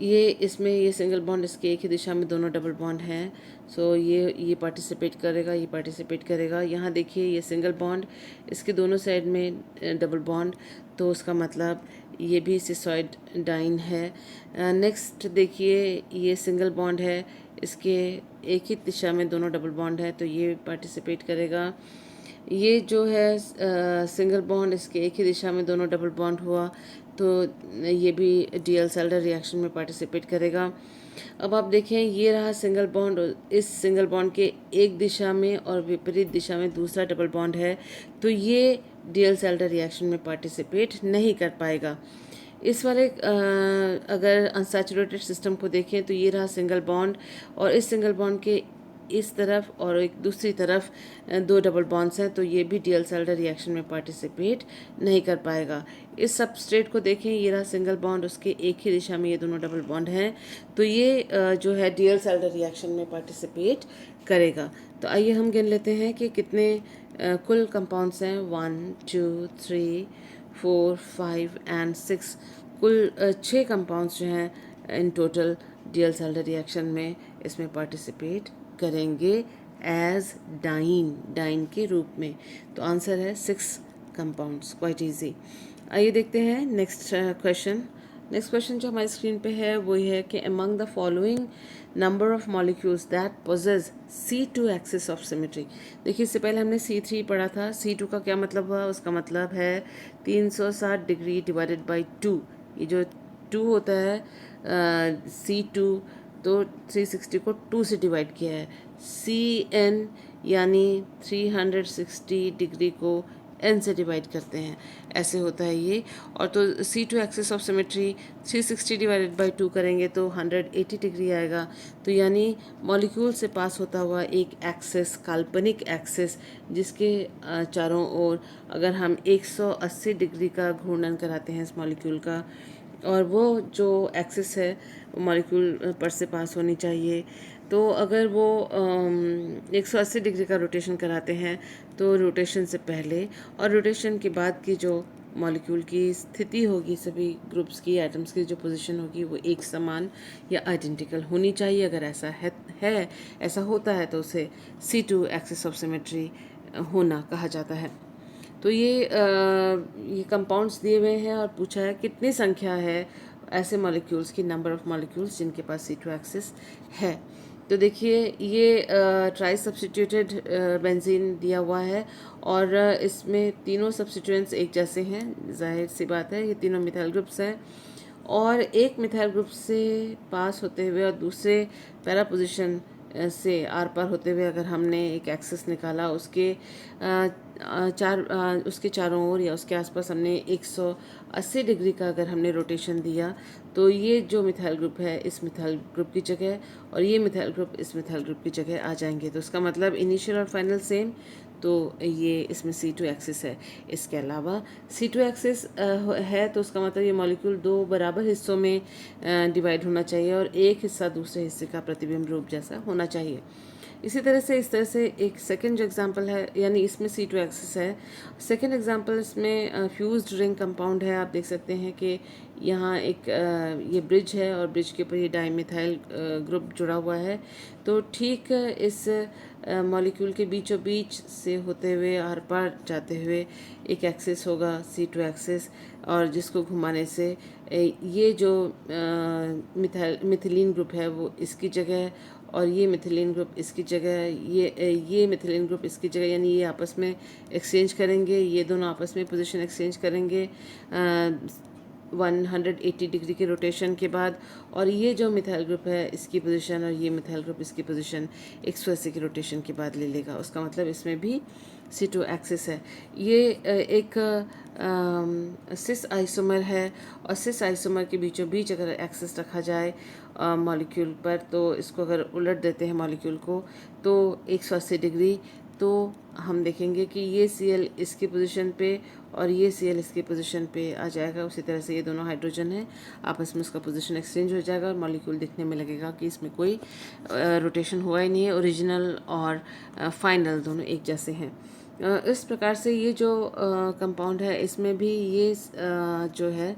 ये इसमें ये सिंगल बॉन्ड इसके एक ही दिशा में दोनों डबल बॉन्ड हैं। सो ये पार्टिसिपेट करेगा, ये पार्टिसिपेट करेगा। यहाँ देखिए ये सिंगल बॉन्ड, इसके दोनों साइड में डबल बॉन्ड, तो उसका मतलब ये भी सिसॉइड डाइन है। नेक्स्ट देखिए, ये सिंगल बॉन्ड है, इसके एक ही दिशा में दोनों डबल बॉन्ड है, तो ये पार्टिसिपेट करेगा। ये जो है सिंगल बॉन्ड, इसके एक ही दिशा में दोनों डबल बॉन्ड हुआ, तो ये भी डियल्स एल्डर रिएक्शन में पार्टिसिपेट करेगा। अब आप देखें, ये रहा सिंगल बॉन्ड, इस सिंगल बॉन्ड के एक दिशा में और विपरीत दिशा में दूसरा डबल बॉन्ड है, तो ये डियल्स एल्डर रिएक्शन में पार्टिसिपेट नहीं कर पाएगा। इस वाले अगर अनसैचुरेटेड सिस्टम को देखें तो ये रहा सिंगल बॉन्ड, और इस सिंगल बॉन्ड के इस तरफ और एक दूसरी तरफ दो डबल बॉन्ड्स हैं, तो ये भी डी एल्साल्डर रिएक्शन में पार्टिसिपेट नहीं कर पाएगा। इस सबस्ट्रेट को देखें, ये रहा सिंगल बॉन्ड, उसके एक ही दिशा में ये दोनों डबल बॉन्ड हैं, तो ये जो है डी एल्साल्डर रिएक्शन में पार्टिसिपेट करेगा। तो आइए हम गिन लेते हैं कि कितने कुल कंपाउंड्स हैं। 1 2 3 4 5 एंड 6, कुल 6 कंपाउंड्स जो हैं इन टोटल डी एल्साल्डर रिएक्शन में इसमें पार्टिसिपेट करेंगे एज डाइन के रूप में। तो आंसर है 6 कंपाउंड्स, क्वाइट इजी। आइए देखते हैं नेक्स्ट क्वेश्चन। नेक्स्ट क्वेश्चन जो हमारी स्क्रीन पे है वो ये है कि among the following number of molecules that possess C2 axis of symmetry. देखिए, इससे पहले हमने C3 पढ़ा था। C2 का क्या मतलब हुआ? उसका मतलब है 360 डिग्री डिवाइडेड बाई 2। ये जो 2 होता है C2, तो 360 को 2 से डिवाइड किया है। CN यानी 360 डिग्री को n से डिवाइड करते हैं, ऐसे होता है ये। और तो C2 axis of symmetry 360 divided by 2 करेंगे तो 180 डिग्री आएगा। तो यानी मॉलिक्यूल से पास होता हुआ एक एक्सिस, काल्पनिक एक्सिस, जिसके चारों ओर अगर हम 180 डिग्री का घूर्णन कराते हैं इस मॉलिक्यूल का, और वो जो एक्सिस है मॉलिक्यूल पर से पास होनी चाहिए, तो अगर वो 180 डिग्री का रोटेशन कराते हैं तो रोटेशन से पहले और रोटेशन के बाद की जो मॉलिक्यूल की स्थिति होगी, सभी ग्रुप्स की, एटम्स की जो पोजीशन होगी, वो एक समान या आइडेंटिकल होनी चाहिए। अगर ऐसा है ऐसा होता है तो उसे C2 एक्सिस ऑफ सिमेट्री होना कहा जाता है। तो ये कंपाउंड्स दिए हुए हैं और पूछा है कितनी संख्या है ऐसे मॉलिक्यूल्स की, नंबर ऑफ मॉलिक्यूल्स जिनके पास C2 एक्सिस है। तो देखिए, ये ट्राई सब्स्टिट्यूटेड बेंजीन दिया हुआ है और इसमें तीनों सब्स्टिट्यूएंट्स एक जैसे हैं, जाहिर सी बात है, ये तीनों मिथाइल ग्रुप्स हैं। और एक मिथाइल ग्रुप से पास होते हुए और दूसरे पैरा पोजीशन से आर पार होते हुए अगर हमने एक एक्सिस निकाला, उसके उसके चारों ओर या उसके आसपास हमने 180 डिग्री का अगर हमने रोटेशन दिया, तो ये जो मिथाइल ग्रुप है इस मिथाइल ग्रुप की जगह और ये मिथाइल ग्रुप इस मिथाइल ग्रुप की जगह आ जाएंगे। तो इसका मतलब इनिशियल और फाइनल सेम, तो ये इसमें C2 एक्सिस है। इसके अलावा C2 एक्सिस है तो उसका मतलब ये मॉलिक्यूल दो बराबर हिस्सों में डिवाइड होना चाहिए और एक हिस्सा दूसरे हिस्से का प्रतिबिंब रूप जैसा होना चाहिए। इसी तरह से इस तरह से एक सेकंड जो एग्जांपल है, यानी इसमें C2 एक्सिस है। सेकंड एग्जांपल इसमें फ्यूज्ड रिंग कंपाउंड है। आप देख सकते हैं कि यहाँ एक ये ब्रिज है और ब्रिज के ऊपर ये डाइमिथाइल ग्रुप जुड़ा हुआ है। तो ठीक इस मॉलिक्यूल के बीचों बीच से होते हुए आर पार जाते हुए एक एक्सिस होगा C2 एक्सिस, और जिसको घुमाने से ये जो मिथिलीन ग्रुप है वो इसकी जगह और ये मिथिलीन ग्रुप इसकी जगह, ये मिथिलीन ग्रुप इसकी जगह, यानी ये आपस में एक्सचेंज करेंगे, ये दोनों आपस में पोजीशन एक्सचेंज करेंगे 180 डिग्री के रोटेशन के बाद। और ये जो मिथाइल ग्रुप है इसकी पोजीशन और ये मिथाइल ग्रुप इसकी पोजीशन 180 के रोटेशन के बाद ले लेगा। उसका मतलब इसमें भी C2 एक्सिस है। ये एक सिस आइसोमर है और सिस आइसोमर के बीचों बीच अगर एक्सिस रखा जाए मॉलिक्यूल पर, तो इसको अगर उलट देते हैं मॉलिक्यूल को तो 180 डिग्री, तो हम देखेंगे कि ये Cl इसकी पोजीशन पे और ये Cl इसकी पोजीशन पे आ जाएगा। उसी तरह से ये दोनों हाइड्रोजन है, आपस में उसका पोजीशन एक्सचेंज हो जाएगा और मॉलिक्यूल दिखने में लगेगा कि इसमें कोई रोटेशन हुआ ही नहीं है। ओरिजिनल और फाइनल दोनों एक जैसे हैं। इस प्रकार से ये जो कंपाउंड है इसमें भी ये जो है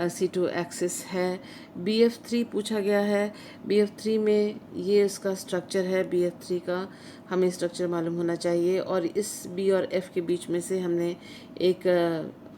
C2 एक्सिस है। BF3 पूछा गया है। BF3 में ये इसका स्ट्रक्चर है। BF3 का हमें स्ट्रक्चर मालूम होना चाहिए और इस B और F के बीच में से हमने एक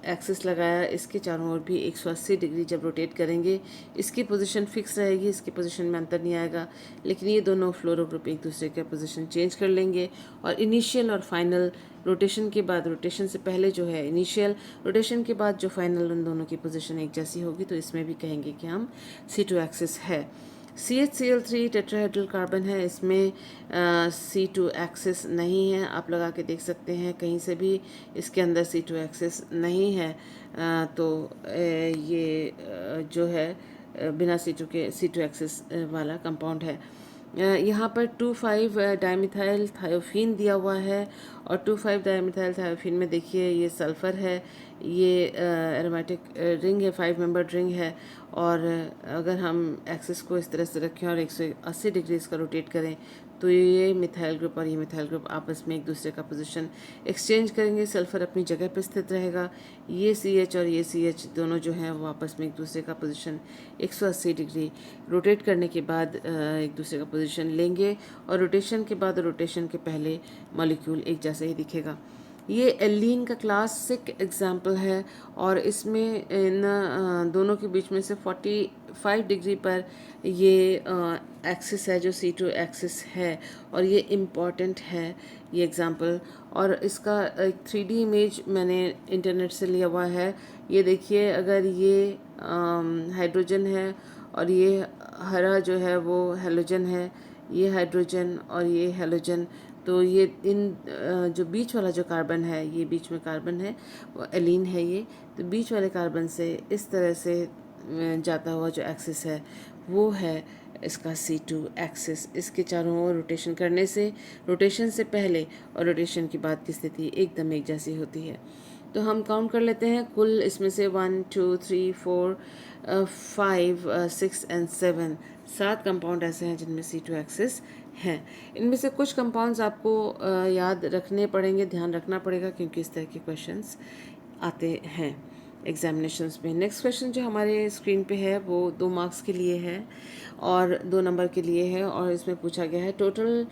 एक्सिस लगाया। इसके चारों ओर भी 180 डिग्री जब रोटेट करेंगे इसकी पोजीशन फिक्स रहेगी, इसकी पोजीशन में अंतर नहीं आएगा, लेकिन ये दोनों फ्लोरो ग्रुप एक दूसरे का पोजीशन चेंज कर लेंगे और इनिशियल और फाइनल रोटेशन के बाद, रोटेशन से पहले जो है इनिशियल, रोटेशन के बाद जो फाइनल, उन दोनों की पोजीशन एक जैसी होगी। तो इसमें भी कहेंगे कि हम C2 एक्सिस है। CHCl3 टेट्राहेड्रल कार्बन है, इसमें C2 एक्सिस नहीं है। आप लगा के देख सकते हैं, कहीं से भी इसके अंदर C2 एक्सिस नहीं है। तो ये जो है बिना C2 एक्सिस वाला कंपाउंड है। यहाँ पर 2,5 डाइमिथाइल थायोफीन दिया हुआ है और 2,5 डाइमिथाइल थायोफीन में देखिए ये सल्फ़र है, ये एरोमेटिक रिंग है, 5 मेंबर्ड रिंग है। और अगर हम एक्सिस को इस तरह से रखें और 180 डिग्री इसका रोटेट करें तो ये मिथाइल ग्रुप और ये मिथाइल ग्रुप आपस में एक दूसरे का पोजीशन एक्सचेंज करेंगे। सल्फ़र अपनी जगह पर स्थित रहेगा। ये CH और ये CH दोनों जो हैं वो आपस में एक दूसरे का पोजीशन 180 डिग्री रोटेट करने के बाद एक दूसरे का पोजीशन लेंगे और रोटेशन के बाद और रोटेशन के पहले मॉलिक्यूल एक जैसा ही दिखेगा। ये एल्लीन का क्लासिक एग्जाम्पल है और इसमें इन दोनों के बीच में से 45 डिग्री पर ये एक्सिस है जो C2 एक्सिस है और ये इम्पॉर्टेंट है ये एग्जाम्पल। और इसका एक 3D इमेज मैंने इंटरनेट से लिया हुआ है। ये देखिए, अगर ये हाइड्रोजन है और ये हरा जो है वो हेलोजन है, ये हाइड्रोजन और ये हेलोजन, तो ये इन जो बीच वाला जो कार्बन है, ये बीच में कार्बन है वो एलीन है ये, तो बीच वाले कार्बन से इस तरह से जाता हुआ जो एक्सिस है वो है इसका C2 एक्सिस। इसके चारों ओर रोटेशन करने से, रोटेशन से पहले और रोटेशन के बाद की स्थिति एकदम एक जैसी होती है। तो हम काउंट कर लेते हैं, कुल इसमें से 1 2 3 4 5 6 एंड 7 7 कंपाउंड ऐसे हैं जिनमें C2 एक्सिस हैं। इनमें से कुछ कंपाउंड्स आपको याद रखने पड़ेंगे, ध्यान रखना पड़ेगा, क्योंकि इस तरह के क्वेश्चंस आते हैं एग्जामिनेशंस में। नेक्स्ट क्वेश्चन जो हमारे स्क्रीन पे है वो 2 मार्क्स के लिए है और 2 नंबर के लिए है और इसमें पूछा गया है total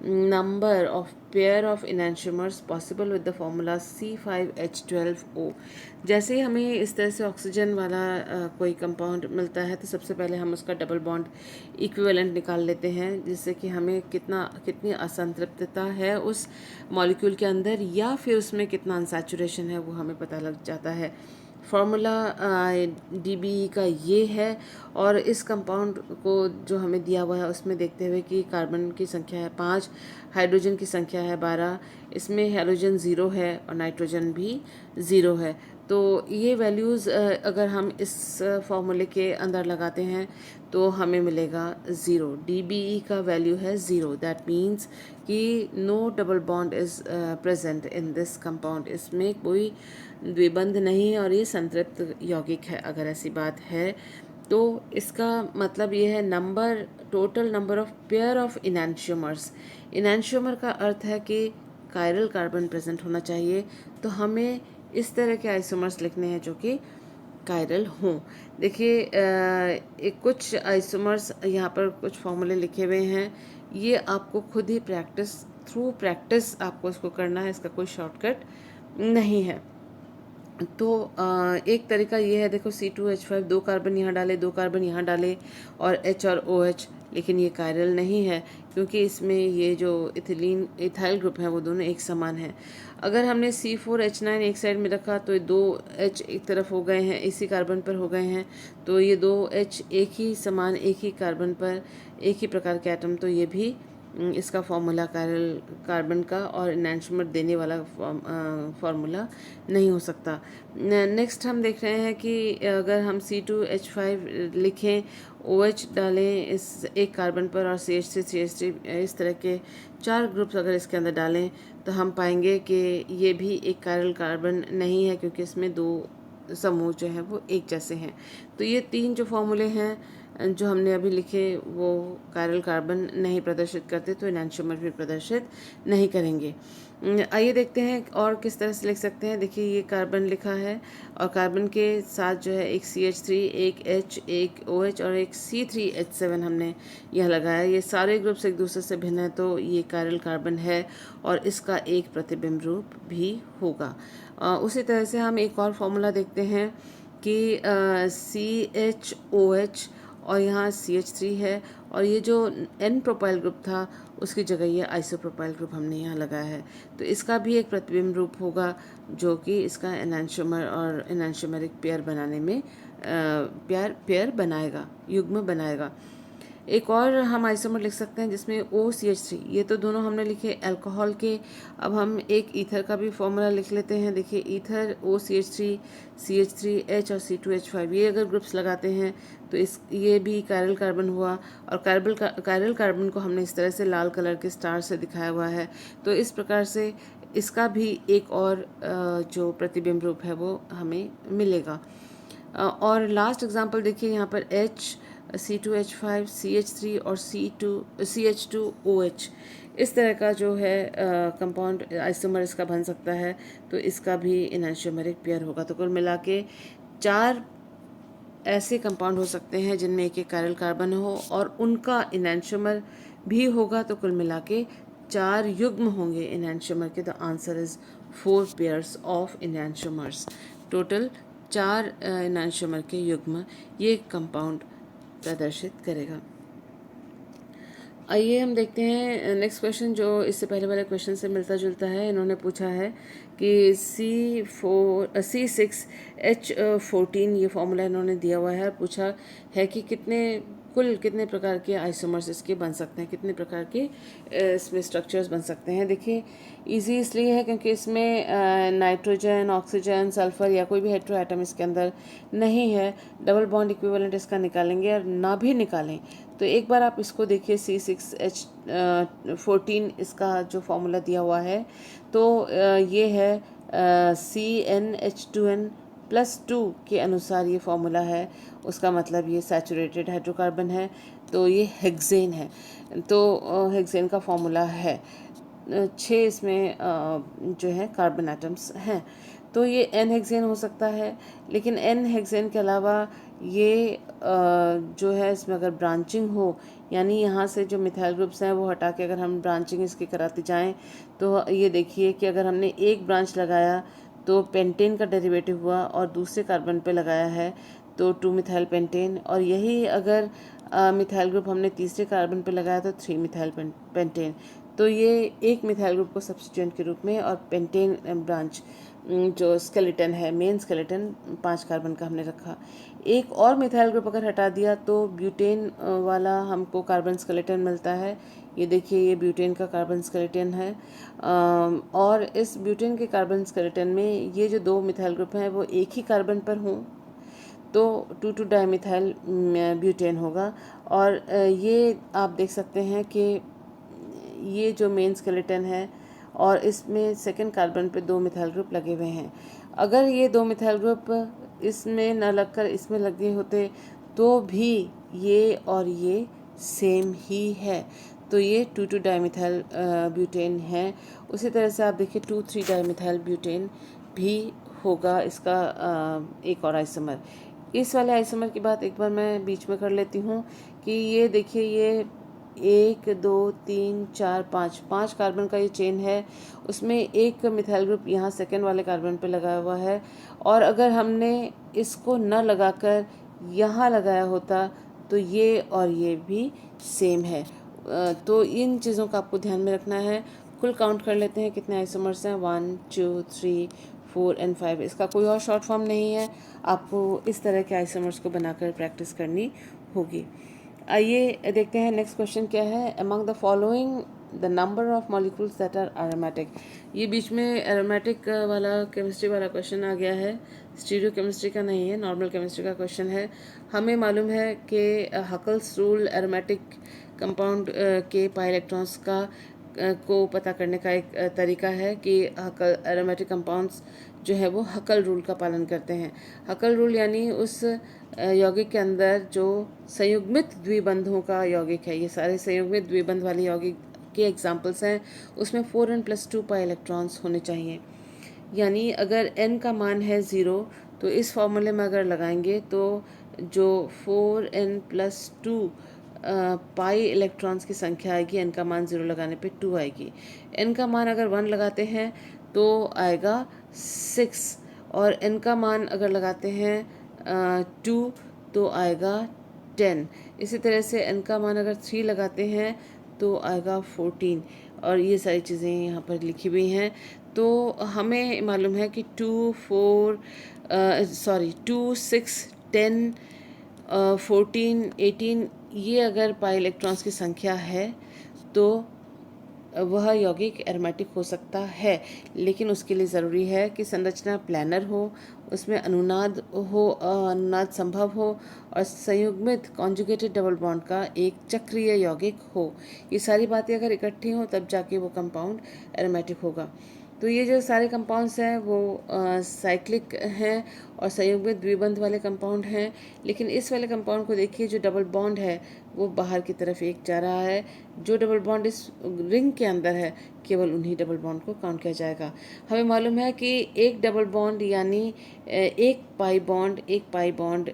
number of pair of enantiomers possible with the formula C5H12O। जैसे ही हमें इस तरह से ऑक्सीजन वाला कोई कंपाउंड मिलता है तो सबसे पहले हम उसका डबल बॉन्ड इक्विवेलेंट निकाल लेते हैं, जिससे कि हमें कितनी असंतृप्तता है उस मॉलिक्यूल के अंदर या फिर उसमें कितना अनसैचुरेशन है वो हमें पता लग जाता है। फार्मूला DBE का ये है और इस कंपाउंड को जो हमें दिया हुआ है उसमें देखते हुए कि कार्बन की संख्या है 5, हाइड्रोजन की संख्या है 12, इसमें हेलोजन 0 है और नाइट्रोजन भी 0 है। तो ये वैल्यूज़ अगर हम इस फॉर्मूले के अंदर लगाते हैं तो हमें मिलेगा 0। DBE का वैल्यू है 0। दैट मीन्स कि no double bond is present in this compound. इसमें कोई द्विबंध नहीं है और ये संतृप्त यौगिक है। अगर ऐसी बात है तो इसका मतलब ये है total number of pair of enantiomers. Enantiomer का अर्थ है कि कायरल कार्बन प्रेजेंट होना चाहिए, तो हमें इस तरह के आइसोमर्स लिखने हैं जो कि कायरल हों। देखिए, कुछ आइसोमर्स यहाँ पर कुछ फॉर्मूले लिखे हुए हैं, ये आपको खुद ही थ्रू प्रैक्टिस आपको इसको करना है, इसका कोई शॉर्टकट नहीं है। तो एक तरीका ये है, देखो C2H5 2 कार्बन यहाँ डाले, 2 कार्बन यहाँ डाले और H और OH, लेकिन ये कायरल नहीं है क्योंकि इसमें ये जो इथाइल ग्रुप है वो दोनों एक समान है। अगर हमने C4H9 एक साइड में रखा तो ये 2H एक तरफ हो गए हैं, इसी कार्बन पर हो गए हैं, तो ये 2H एक ही समान एक ही कार्बन पर एक ही प्रकार के एटम, तो ये भी इसका फॉर्मूला कायरल कार्बन का और एनैंशियोमर देने वाला फॉर्मूला नहीं हो सकता। नेक्स्ट हम देख रहे हैं कि अगर हम C2H5 लिखें, OH डालें इस एक कार्बन पर और CH3 CH3 इस तरह के 4 ग्रुप्स अगर इसके अंदर डालें तो हम पाएंगे कि ये भी एक कायरल कार्बन नहीं है, क्योंकि इसमें 2 समूह जो हैं वो एक जैसे हैं। तो ये 3 जो फॉर्मूले हैं जो हमने अभी लिखे वो कायरल कार्बन नहीं प्रदर्शित करते, तो एनैंशियोमर भी प्रदर्शित नहीं करेंगे। आइए देखते हैं और किस तरह से लिख सकते हैं। देखिए, ये कार्बन लिखा है और कार्बन के साथ जो है एक CH3, एक H, एक OH और एक C3H7 हमने यह लगाया। ये सारे ग्रुप्स एक दूसरे से भिन्न है, तो ये कायरल कार्बन है और इसका एक प्रतिबिंब रूप भी होगा। उसी तरह से हम एक और फॉर्मूला देखते हैं कि CHOH और यहाँ CH3 है और ये जो N प्रोपाइल ग्रुप था उसकी जगह ये आइसोप्रोपाइल ग्रुप हमने यहाँ लगाया है, तो इसका भी एक प्रतिबिंब रूप होगा जो कि इसका एनैंशियोमर और एनैंशियोमेरिक पेयर बनाने में पेयर बनाएगा, युग्म बनाएगा। एक और हम आइसोमर लिख सकते हैं जिसमें OCH3, ये तो दोनों हमने लिखे अल्कोहल के। अब हम एक ईथर का भी फॉर्मूला लिख लेते हैं। देखिए ईथर OCH3, CH3H और C2H5, ये अगर ग्रुप्स लगाते हैं तो ये भी कायरल कार्बन हुआ। और कायरल कार्बन को हमने इस तरह से लाल कलर के स्टार से दिखाया हुआ है। तो इस प्रकार से इसका भी एक और जो प्रतिबिंब रूप है वो हमें मिलेगा। और लास्ट एग्जांपल देखिए यहाँ पर H, C2H5, CH3 और CH2OH, इस तरह का जो है कंपाउंड आइसोमर इसका बन सकता है। तो इसका भी इनैंशियोमेरिक पेयर होगा। तो कुल मिला के 4 ऐसे कंपाउंड हो सकते हैं जिनमें एक एक कायरल कार्बन हो और उनका इनैंशियोमर भी होगा। तो कुल मिला के 4 युग्म होंगे इनैंशियोमर के। The answer is 4 pairs of enantiomers. Total 4 enantiomer के युग्म ये कंपाउंड प्रदर्शित करेगा। आइए हम देखते हैं नेक्स्ट क्वेश्चन, जो इससे पहले वाले क्वेश्चन से मिलता जुलता है। इन्होंने पूछा है कि C6H14 ये फॉर्मूला इन्होंने दिया हुआ है। पूछा है कि कुल कितने प्रकार के आइसोमर्स इसके बन सकते हैं, कितने प्रकार के इसमें स्ट्रक्चर्स बन सकते हैं। देखिए इजी इसलिए है क्योंकि इसमें नाइट्रोजन, ऑक्सीजन, सल्फर या कोई भी हेट्रो एटम इसके अंदर नहीं है। डबल बॉन्ड इक्विवेलेंट इसका निकालेंगे और ना भी निकालें तो एक बार आप इसको देखिए C6H14 इसका जो फॉर्मूला दिया हुआ है तो ये है CnH2n+2 के अनुसार ये फॉर्मूला है। उसका मतलब ये सैचुरेटेड हाइड्रोकार्बन है। तो ये हेक्सेन है। तो हेक्सेन का फॉर्मूला है। 6 इसमें जो है कार्बन एटम्स हैं। तो ये N हेक्सेन हो सकता है। लेकिन N हेक्सेन के अलावा ये जो है इसमें अगर ब्रांचिंग हो, यानी यहाँ से जो मिथाइल ग्रुप्स हैं वो हटा के अगर हम ब्रांचिंग इसकी कराते जाएं तो ये देखिए कि अगर हमने एक ब्रांच लगाया तो पेंटेन का डेरिवेटिव हुआ और दूसरे कार्बन पे लगाया है तो 2 मिथाइल पेंटेन। और यही अगर मिथाइल ग्रुप हमने तीसरे कार्बन पे लगाया तो 3 मिथाइल पेंटेन। तो ये एक मिथाइल ग्रुप को सब्स्टिट्यूएंट के रूप में और पेंटेन ब्रांच जो स्केलेटन है, मेन स्केलेटन 5 कार्बन का हमने रखा। एक और मिथाइल ग्रुप अगर हटा दिया तो ब्यूटेन वाला हमको कार्बन स्केलेटन मिलता है। ये देखिए ये ब्यूटेन का कार्बन स्केलेटन है। और इस ब्यूटेन के कार्बन स्केलेटन में ये जो 2 मिथाइल ग्रुप हैं वो एक ही कार्बन पर हों तो 2,2 डाइमिथाइल ब्यूटेन होगा। और ये आप देख सकते हैं कि ये जो मेन स्केलेटन है और इसमें सेकंड कार्बन पे 2 मिथाइल ग्रुप लगे हुए हैं। अगर ये 2 मिथाइल ग्रुप इसमें न लगकर इसमें लगे होते तो भी ये और ये सेम ही है। तो ये 2,2 डाइमिथाइल ब्यूटेन है। उसी तरह से आप देखिए 2,3 डाइमिथाइल ब्यूटेन भी होगा इसका एक और आइसोमर। इस वाले आइसोमर की बात एक बार मैं बीच में कर लेती हूँ कि ये देखिए ये 1 2 3 4 5 कार्बन का ये चेन है। उसमें एक मिथाइल ग्रुप यहाँ सेकेंड वाले कार्बन पे लगा हुआ है। और अगर हमने इसको न लगाकर यहाँ लगाया होता तो ये और ये भी सेम है। तो इन चीज़ों का आपको ध्यान में रखना है। कुल काउंट कर लेते हैं कितने आइसोमर्स हैं। 1 2 3 4 एंड 5। इसका कोई और शॉर्ट फॉर्म नहीं है। आपको इस तरह के आइसोमर्स को बनाकर प्रैक्टिस करनी होगी। आइए देखते हैं नेक्स्ट क्वेश्चन क्या है। Among the following the number of molecules that are aromatic. ये बीच में एरोमेटिक वाला केमिस्ट्री वाला क्वेश्चन आ गया है। स्टीरियो केमिस्ट्री का नहीं है, नॉर्मल केमिस्ट्री का क्वेश्चन है। हमें मालूम है कि हकल्स रूल एरोमेटिक कंपाउंड के पाई इलेक्ट्रॉन्स को पता करने का एक तरीका है कि हकल एरोमेटिक कंपाउंड्स जो है वो हकल रूल का पालन करते हैं। हकल रूल यानी उस यौगिक के अंदर जो संयुग्मित द्विबंधों का यौगिक है, ये सारे संयुग्मित द्विबंध वाले यौगिक के एग्जाम्पल्स हैं। उसमें 4n+2 पाई इलेक्ट्रॉन्स होने चाहिए। यानी अगर n का मान है 0 तो इस फॉर्मूले में अगर लगाएंगे तो जो 4n+2 पाई इलेक्ट्रॉन्स की संख्या आएगी, n का मान 0 लगाने पे 2 आएगी। n का मान अगर 1 लगाते हैं तो आएगा 6 और n का मान अगर लगाते हैं 2 तो आएगा 10। इसी तरह से n का मान अगर 3 लगाते हैं तो आएगा 14। और ये सारी चीज़ें यहाँ पर लिखी हुई हैं। तो हमें मालूम है कि 2 6 10 14 18 ये अगर पाई इलेक्ट्रॉन्स की संख्या है तो वह यौगिक एरोमेटिक हो सकता है, लेकिन उसके लिए ज़रूरी है कि संरचना प्लानर हो, उसमें अनुनाद हो, अनुनाद संभव हो और संयुग्मित कॉन्जुगेटेड डबल बॉन्ड का एक चक्रीय यौगिक हो। ये सारी बातें अगर इकट्ठी हों तब जाके वो कंपाउंड एरोमेटिक होगा। तो ये जो सारे कंपाउंड्स हैं वो साइक्लिक हैं और संयुग्मित द्विबंध वाले कंपाउंड हैं, लेकिन इस वाले कंपाउंड को देखिए, जो डबल बॉन्ड है वो बाहर की तरफ एक जा रहा है। जो डबल बॉन्ड इस रिंग के अंदर है केवल उन्हीं डबल बॉन्ड को काउंट किया जाएगा। हमें मालूम है कि एक डबल बॉन्ड यानी एक पाई बॉन्ड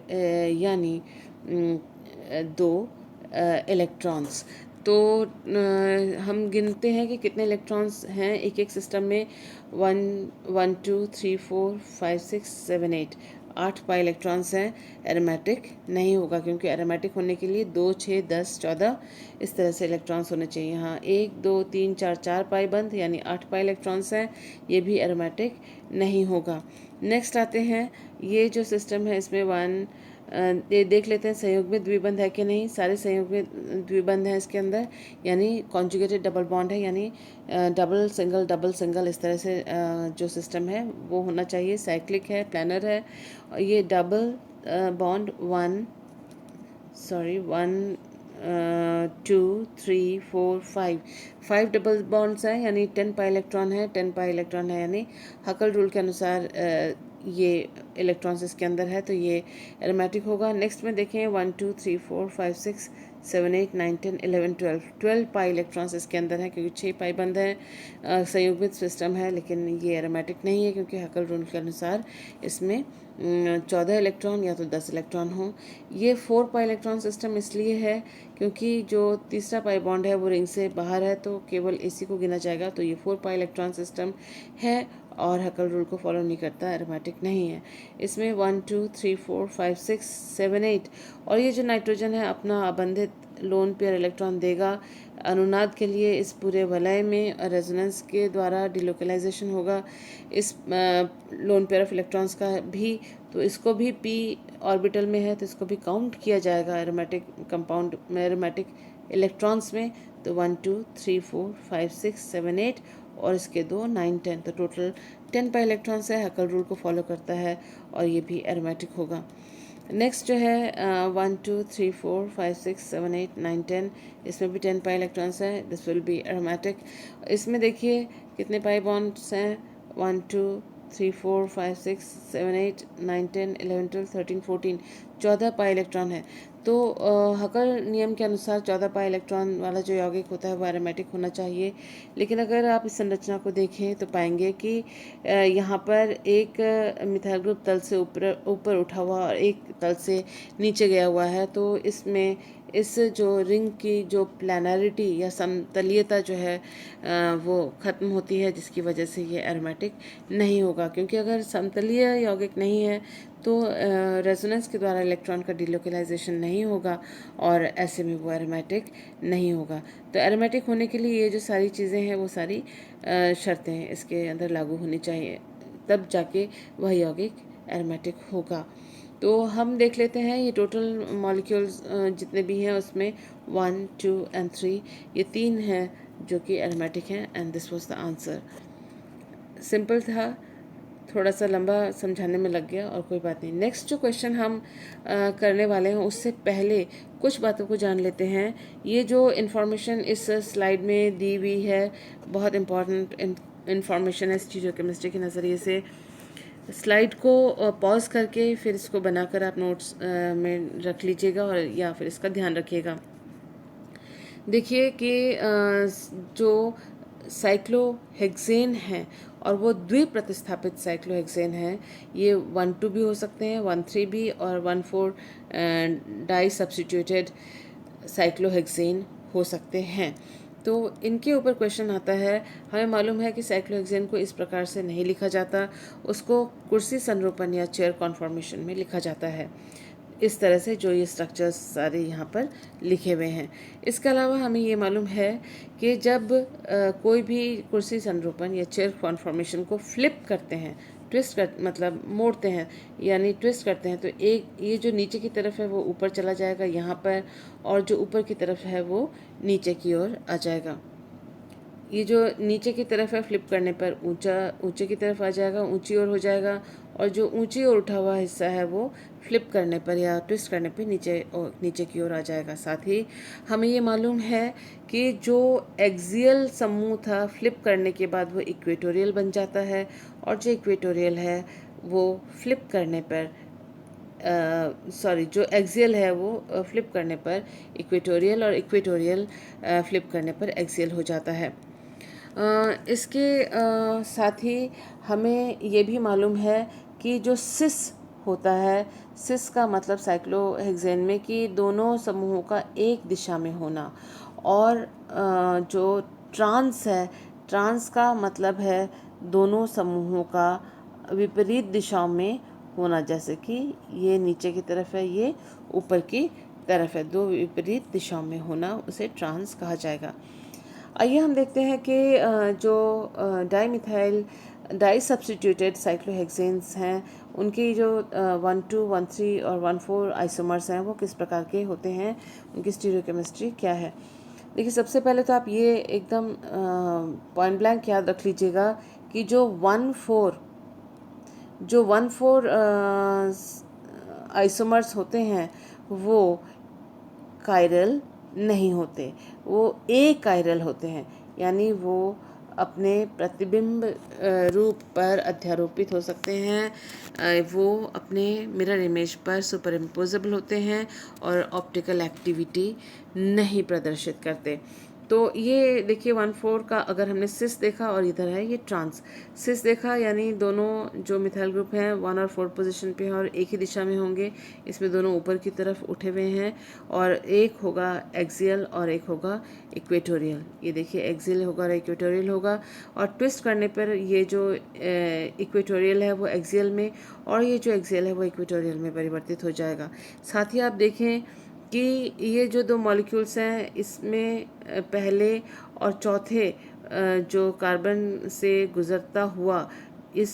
यानी दो इलेक्ट्रॉन्स। तो हम गिनते हैं कि कितने इलेक्ट्रॉन्स हैं एक एक सिस्टम में। 1 2 3 4 5 6 7 8 8 पाई इलेक्ट्रॉन्स हैं। एरोमेटिक नहीं होगा, क्योंकि एरोमेटिक होने के लिए 2 6 10 14 इस तरह से इलेक्ट्रॉन्स होने चाहिए। यहाँ 1 2 3 4 4 पाई बंद यानी 8 पाई इलेक्ट्रॉन्स हैं, ये भी एरोमेटिक नहीं होगा। नेक्स्ट आते हैं, ये जो सिस्टम है इसमें ये देख लेते हैं संयोग में द्विबंध है कि नहीं। सारे संयोग में द्विबंध हैं इसके अंदर, यानी कॉन्जुगेटेड डबल बॉन्ड है, यानी डबल सिंगल इस तरह से जो सिस्टम है वो होना चाहिए। साइक्लिक है, प्लानर है। और ये डबल बॉन्ड 1 2 3 4 5 डबल बॉन्ड्स हैं, यानी 10 पाई इलेक्ट्रॉन है। 10 पाई इलेक्ट्रॉन है, यानी हकल रूल के अनुसार ये इलेक्ट्रॉन्स इसके अंदर है, तो ये एरोमेटिक होगा। नेक्स्ट में देखें 1 2 3 4 5 6 7 8 9 10 11 12 पाई इलेक्ट्रॉन्स इसके अंदर है, क्योंकि 6 पाई बंद है। संयुग्मित सिस्टम है, लेकिन ये एरोमेटिक नहीं है, क्योंकि हकल रूल के अनुसार इसमें 14 इलेक्ट्रॉन या तो 10 इलेक्ट्रॉन हो। ये 4 पाई इलेक्ट्रॉन सिस्टम इसलिए है क्योंकि जो तीसरा पाई बॉन्ड है वो रिंग से बाहर है, तो केवल इसी को गिना जाएगा। तो ये 4 पाई इलेक्ट्रॉन सिस्टम है और हकल रूल को फॉलो नहीं करता, एरोमेटिक नहीं है। इसमें 1 2 3 4 5 6 7 8 और ये जो नाइट्रोजन है अपना अबंधित लोन पेयर इलेक्ट्रॉन देगा। अनुनाद के लिए इस पूरे वलय में रेजोनेंस के द्वारा डिलोकलाइजेशन होगा इस लोन पेयर ऑफ इलेक्ट्रॉन्स का भी, तो इसको भी p ऑर्बिटल में है, तो इसको भी काउंट किया जाएगा एरोमेटिक कंपाउंड में, एरोमेटिक इलेक्ट्रॉन्स में। तो 1 2 3 4 5 6 7 8 और इसके 2 9 10, तो टोटल 10 पाई इलेक्ट्रॉन्स है, हकल रूल को फॉलो करता है और ये भी एरोमेटिक होगा। नेक्स्ट जो है 1 2 3 4 5 6 7 8 9 10, इसमें भी 10 पाई इलेक्ट्रॉन्स हैं, दिस विल बी एरोमेटिक। इसमें देखिए कितने पाई बॉन्ड्स हैं, 1 2 3 4 5 6 7 8 9 10 11 12 13 14 14 पाई इलेक्ट्रॉन है। तो हकल नियम के अनुसार 14 पाई इलेक्ट्रॉन वाला जो यौगिक होता है वो एरोमेटिक होना चाहिए, लेकिन अगर आप इस संरचना को देखें तो पाएंगे कि यहाँ पर एक मिथाइल ग्रुप तल से ऊपर उठा हुआ और एक तल से नीचे गया हुआ है। तो इसमें इस जो रिंग की जो प्लानरिटी या समतलीयता जो है वो ख़त्म होती है, जिसकी वजह से ये एरोमेटिक नहीं होगा। क्योंकि अगर समतलीय यौगिक नहीं है तो रेजोनेंस के द्वारा इलेक्ट्रॉन का डिलोकलाइजेशन नहीं होगा और ऐसे में वो एरोमेटिक नहीं होगा। तो एरोमेटिक होने के लिए ये जो सारी चीज़ें हैं वो सारी शर्तें इसके अंदर लागू होनी चाहिए, तब जाके वह यौगिक एरोमेटिक होगा। तो हम देख लेते हैं ये टोटल मॉलिक्यूल्स जितने भी हैं उसमें 1 2 एंड 3 ये 3 हैं जो कि एरोमेटिक हैं, and this was the answer. Simple था, थोड़ा सा लंबा समझाने में लग गया और कोई बात नहीं। नेक्स्ट जो क्वेश्चन हम करने वाले हैं उससे पहले कुछ बातों को जान लेते हैं। ये जो इन्फॉर्मेशन इस स्लाइड में दी हुई है बहुत इम्पॉर्टेंट इन्फॉर्मेशन है स्टीरियोकेमिस्ट्री के नज़रिए से। स्लाइड को पॉज करके फिर इसको बनाकर आप नोट्स में रख लीजिएगा और या फिर इसका ध्यान रखिएगा। देखिए कि जो साइक्लोहेक्सेन है और वो द्विप्रतिस्थापित साइक्लोहेक्सेन है, ये 1 2 भी हो सकते हैं, 1 3 भी और 1 4 डाई सब्स्टिट्यूटेड साइक्लोहेक्सेन हो सकते हैं। तो इनके ऊपर क्वेश्चन आता है। हमें मालूम है कि साइक्लोहेक्सेन को इस प्रकार से नहीं लिखा जाता, उसको कुर्सी संरूपण या चेयर कॉन्फॉर्मेशन में लिखा जाता है, इस तरह से जो ये स्ट्रक्चर्स सारे यहाँ पर लिखे हुए हैं। इसके अलावा हमें ये मालूम है कि जब कोई भी कुर्सी संरूपण या चेयर कॉन्फॉर्मेशन को फ्लिप करते हैं ट्विस्ट कर मतलब मोड़ते हैं यानी ट्विस्ट करते हैं, तो एक ये जो नीचे की तरफ है वो ऊपर चला जाएगा यहाँ पर, और जो ऊपर की तरफ है वो नीचे की ओर आ जाएगा। ये जो नीचे की तरफ है फ्लिप करने पर ऊंचे की तरफ आ जाएगा, ऊंची ओर हो जाएगा, और जो ऊंची ओर उठा हुआ हिस्सा है वो फ्लिप करने पर या ट्विस्ट करने पर नीचे की ओर आ जाएगा। साथ ही हमें ये मालूम है कि जो एक्सियल समूह था फ्लिप करने के बाद वो इक्वेटोरियल बन जाता है, और जो इक्वेटोरियल है वो फ्लिप करने पर जो एक्सियल है वो फ्लिप करने पर इक्वेटोरियल, और इक्वेटोरियल फ्लिप करने पर एक्सियल हो जाता है। इसके साथ ही हमें ये भी मालूम है कि जो सिस होता है, सिस का मतलब साइक्लोहेक्सेन में कि दोनों समूहों का एक दिशा में होना, और जो ट्रांस है, ट्रांस का मतलब है दोनों समूहों का विपरीत दिशाओं में होना, जैसे कि ये नीचे की तरफ है, ये ऊपर की तरफ है, दो विपरीत दिशाओं में होना उसे ट्रांस कहा जाएगा। आइए हम देखते हैं कि जो डाईमिथाइल डाई सब्स्टिट्यूटेड साइक्लोहेक्सेन्स हैं उनकी जो 1,2, 1,3 और 1,4 आइसोमर्स हैं वो किस प्रकार के होते हैं, उनकी स्टीरियोकेमिस्ट्री क्या है। देखिए, सबसे पहले तो आप ये एकदम पॉइंट ब्लैंक याद रख लीजिएगा कि जो 1,4 आइसोमर्स होते हैं वो कायरल नहीं होते, वो ए कायरल होते हैं, यानी वो अपने प्रतिबिंब रूप पर अध्यारोपित हो सकते हैं, वो अपने मिरर इमेज पर सुपर इम्पोजेबल होते हैं और ऑप्टिकल एक्टिविटी नहीं प्रदर्शित करते। तो ये देखिए 1,4 का अगर हमने सिस देखा और इधर है ये ट्रांस। सिस देखा यानी दोनों जो मिथाइल ग्रुप हैं 1 और 4 पोजीशन पे हैं और एक ही दिशा में होंगे, इसमें दोनों ऊपर की तरफ उठे हुए हैं, और एक होगा एक्सियल और एक होगा इक्वेटोरियल। ये देखिए एक्सियल होगा और इक्वेटोरियल होगा, और ट्विस्ट करने पर ये जो इक्वेटोरियल है वो एक्सियल में, और ये जो एक्सियल है वो इक्वेटोरियल में परिवर्तित हो जाएगा। साथ ही आप देखें कि ये जो दो मॉलिक्यूल्स हैं इसमें पहले और चौथे जो कार्बन से गुजरता हुआ इस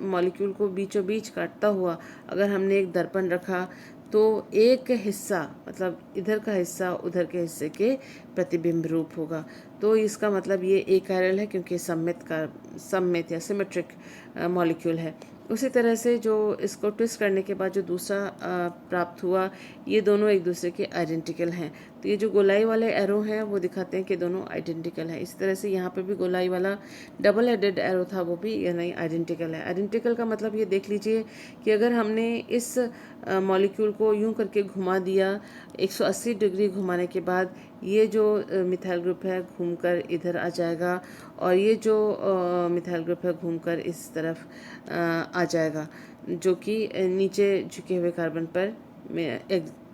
मॉलिक्यूल को बीचों बीच काटता हुआ अगर हमने एक दर्पण रखा तो एक हिस्सा मतलब इधर का हिस्सा उधर के हिस्से के प्रतिबिंब रूप होगा। तो इसका मतलब ये एक कायरल है क्योंकि सममित या सिमेट्रिक मॉलिक्यूल है। उसी तरह से जो इसको ट्विस्ट करने के बाद जो दूसरा प्राप्त हुआ, ये दोनों एक दूसरे के आइडेंटिकल हैं। तो ये जो गोलाई वाले एरो हैं वो दिखाते हैं कि दोनों आइडेंटिकल हैं। इसी तरह से यहाँ पे भी गोलाई वाला डबल हेडेड एरो था, वो भी यानी आइडेंटिकल है। आइडेंटिकल का मतलब ये देख लीजिए कि अगर हमने इस मॉलिक्यूल को यूं करके घुमा दिया 180 डिग्री घुमाने के बाद ये जो मिथाइल ग्रुप है घूमकर इधर आ जाएगा, और ये जो मिथाइल ग्रुप है घूमकर इस तरफ आ जाएगा, जो कि नीचे झुके हुए कार्बन पर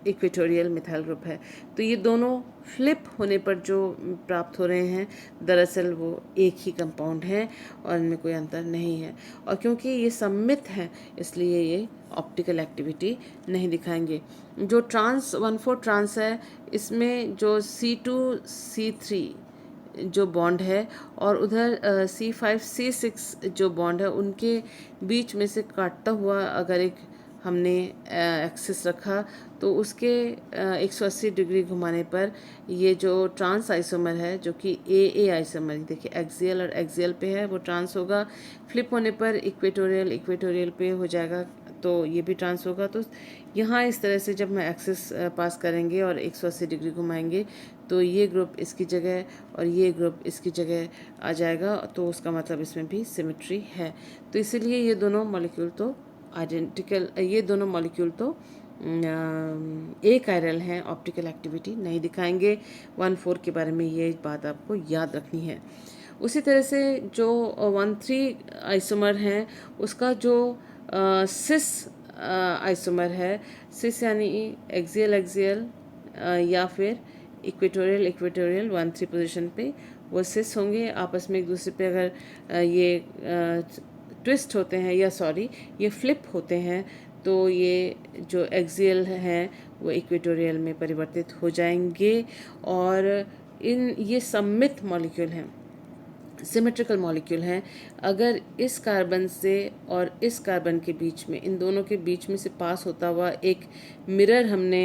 इक्वेटोरियल मिथाइल ग्रुप है। तो ये दोनों फ्लिप होने पर जो प्राप्त हो रहे हैं दरअसल वो एक ही कंपाउंड है और इनमें कोई अंतर नहीं है, और क्योंकि ये सम्मित हैं इसलिए ये ऑप्टिकल एक्टिविटी नहीं दिखाएंगे। जो ट्रांस 1,4 ट्रांस है इसमें जो C2C3 जो बॉन्ड है और उधर C5C6 जो बॉन्ड है उनके बीच में से काटता हुआ अगर एक हमने एक्सिस रखा तो उसके 180 डिग्री घुमाने पर ये जो ट्रांस आइसोमर है जो कि ए आइसोमर, देखिए एक्सियल और एक्सियल पे है वो ट्रांस होगा, फ्लिप होने पर इक्वेटोरियल पे हो जाएगा तो ये भी ट्रांस होगा। तो यहाँ इस तरह से जब मैं एक्सिस पास करेंगे और 180 डिग्री घुमाएंगे तो ये ग्रुप इसकी जगह और ये ग्रुप इसकी जगह आ जाएगा, तो उसका मतलब इसमें भी सिमेट्री है। तो इसीलिए ये दोनों मॉलिक्यूल तो एक कायरल हैं, ऑप्टिकल एक्टिविटी नहीं दिखाएंगे। 1,4 के बारे में ये बात आपको याद रखनी है। उसी तरह से जो 1,3 आइसोमर हैं उसका जो सिस आइसोमर है, सिस यानी एक्सियल या फिर इक्वेटोरियल 1,3 पोजीशन पे वो सिस होंगे। आपस में एक दूसरे पे अगर ये ट्विस्ट होते हैं ये फ्लिप होते हैं तो ये जो एक्सियल हैं वो इक्वेटोरियल में परिवर्तित हो जाएंगे, और ये सम्मित मॉलिक्यूल हैं। सिमेट्रिकल मॉलिक्यूल हैं। अगर इस कार्बन से और इस कार्बन के बीच में, इन दोनों के बीच में से पास होता हुआ एक मिरर हमने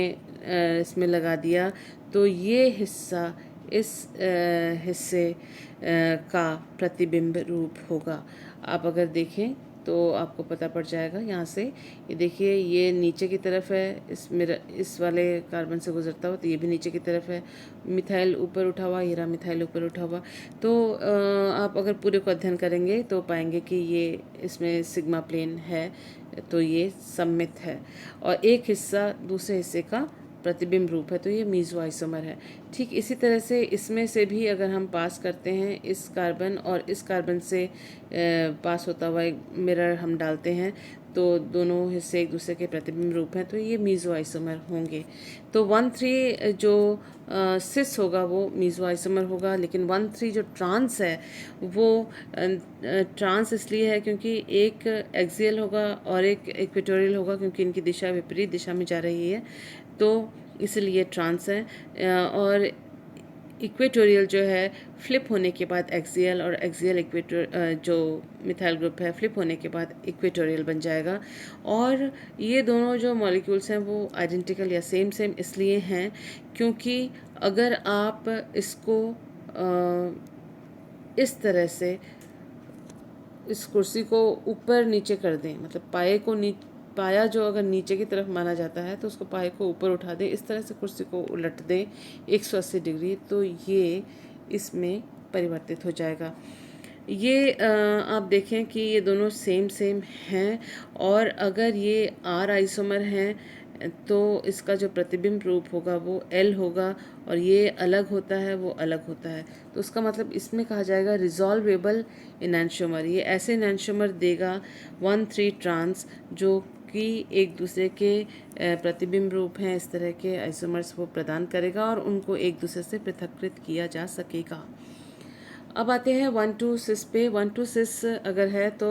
इसमें लगा दिया, तो ये हिस्सा इस हिस्से का प्रतिबिंब रूप होगा। आप अगर देखें तो आपको पता पड़ जाएगा यहाँ से। ये देखिए, ये नीचे की तरफ है, इस वाले कार्बन से गुजरता हुआ, तो ये भी नीचे की तरफ है। मिथाइल ऊपर उठा हुआ, हीरा मिथाइल ऊपर उठा हुआ। तो आप अगर पूरे को अध्ययन करेंगे तो पाएंगे कि ये इसमें सिग्मा प्लेन है, तो ये सममित है और एक हिस्सा दूसरे हिस्से का प्रतिबिंब रूप है, तो ये मीज़ो आइसोमर है। ठीक इसी तरह से इसमें से भी अगर हम पास करते हैं इस कार्बन और इस कार्बन से पास होता हुआ एक मिरर हम डालते हैं, तो दोनों हिस्से एक दूसरे के प्रतिबिंब रूप हैं, तो ये मीज़ो आइसोमर होंगे। तो 1,3 जो सिस होगा वो मीज़ो आइसोमर होगा, लेकिन 1,3 जो ट्रांस है वो ट्रांस इसलिए है क्योंकि एक एक्सियल होगा और एक इक्वेटोरियल होगा, क्योंकि इनकी दिशा विपरीत दिशा में जा रही है, तो इसलिए ट्रांस है। और इक्वेटोरियल जो है फ्लिप होने के बाद एक्सियल, और एक्सियल इक्वेटर जो मिथाइल ग्रुप है फ्लिप होने के बाद इक्वेटोरियल बन जाएगा। और ये दोनों जो मॉलिक्यूल्स हैं वो आइडेंटिकल या सेम सेम इसलिए हैं क्योंकि अगर आप इसको इस तरह से इस कुर्सी को ऊपर नीचे कर दें, मतलब पाया जो अगर नीचे की तरफ माना जाता है तो उसको पाए को ऊपर उठा दें, इस तरह से कुर्सी को उलट दें 180 डिग्री, तो ये इसमें परिवर्तित हो जाएगा। ये आप देखें कि ये दोनों सेम सेम हैं, और अगर ये आर आइसोमर हैं तो इसका जो प्रतिबिंब रूप होगा वो एल होगा, और ये अलग होता है वो अलग होता है, तो उसका मतलब इसमें कहा जाएगा रिजॉल्वेबल इनैंशियोमर। ये ऐसे इनैंशियोमर देगा 1,3 ट्रांस जो कि एक दूसरे के प्रतिबिंब रूप हैं, इस तरह के आइसोमर्स वो प्रदान करेगा और उनको एक दूसरे से पृथक्कृत किया जा सकेगा। अब आते हैं 1,2 सिस पे। 1,2 सिस अगर है तो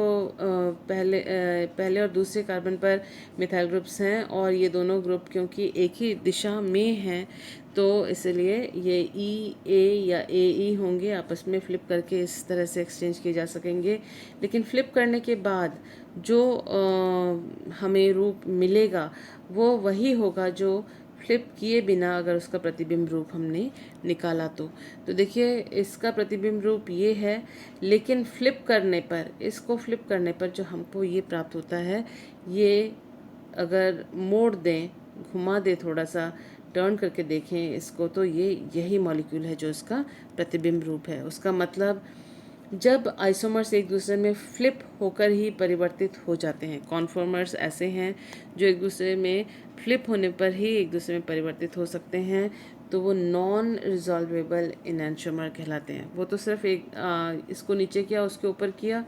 पहले और दूसरे कार्बन पर मिथाइल ग्रुप्स हैं, और ये दोनों ग्रुप क्योंकि एक ही दिशा में हैं तो इसलिए ये ई ए या ए ई होंगे, आपस में फ्लिप करके इस तरह से एक्सचेंज किए जा सकेंगे। लेकिन फ्लिप करने के बाद जो हमें रूप मिलेगा वो वही होगा जो फ्लिप किए बिना अगर उसका प्रतिबिंब रूप हमने निकाला तो देखिए इसका प्रतिबिंब रूप ये है, लेकिन फ्लिप करने पर, इसको फ्लिप करने पर जो हमको ये प्राप्त होता है, ये अगर मोड़ दें, घुमा दें, थोड़ा सा टर्न करके देखें इसको, तो ये यही मॉलिक्यूल है जो इसका प्रतिबिंब रूप है। उसका मतलब जब आइसोमर्स एक दूसरे में फ्लिप होकर ही परिवर्तित हो जाते हैं, कॉन्फॉर्मर्स ऐसे हैं जो एक दूसरे में फ्लिप होने पर ही एक दूसरे में परिवर्तित हो सकते हैं, तो वो नॉन रिजॉल्वेबल इनैंशियोमर कहलाते हैं। वो तो सिर्फ एक इसको नीचे किया, उसके ऊपर किया,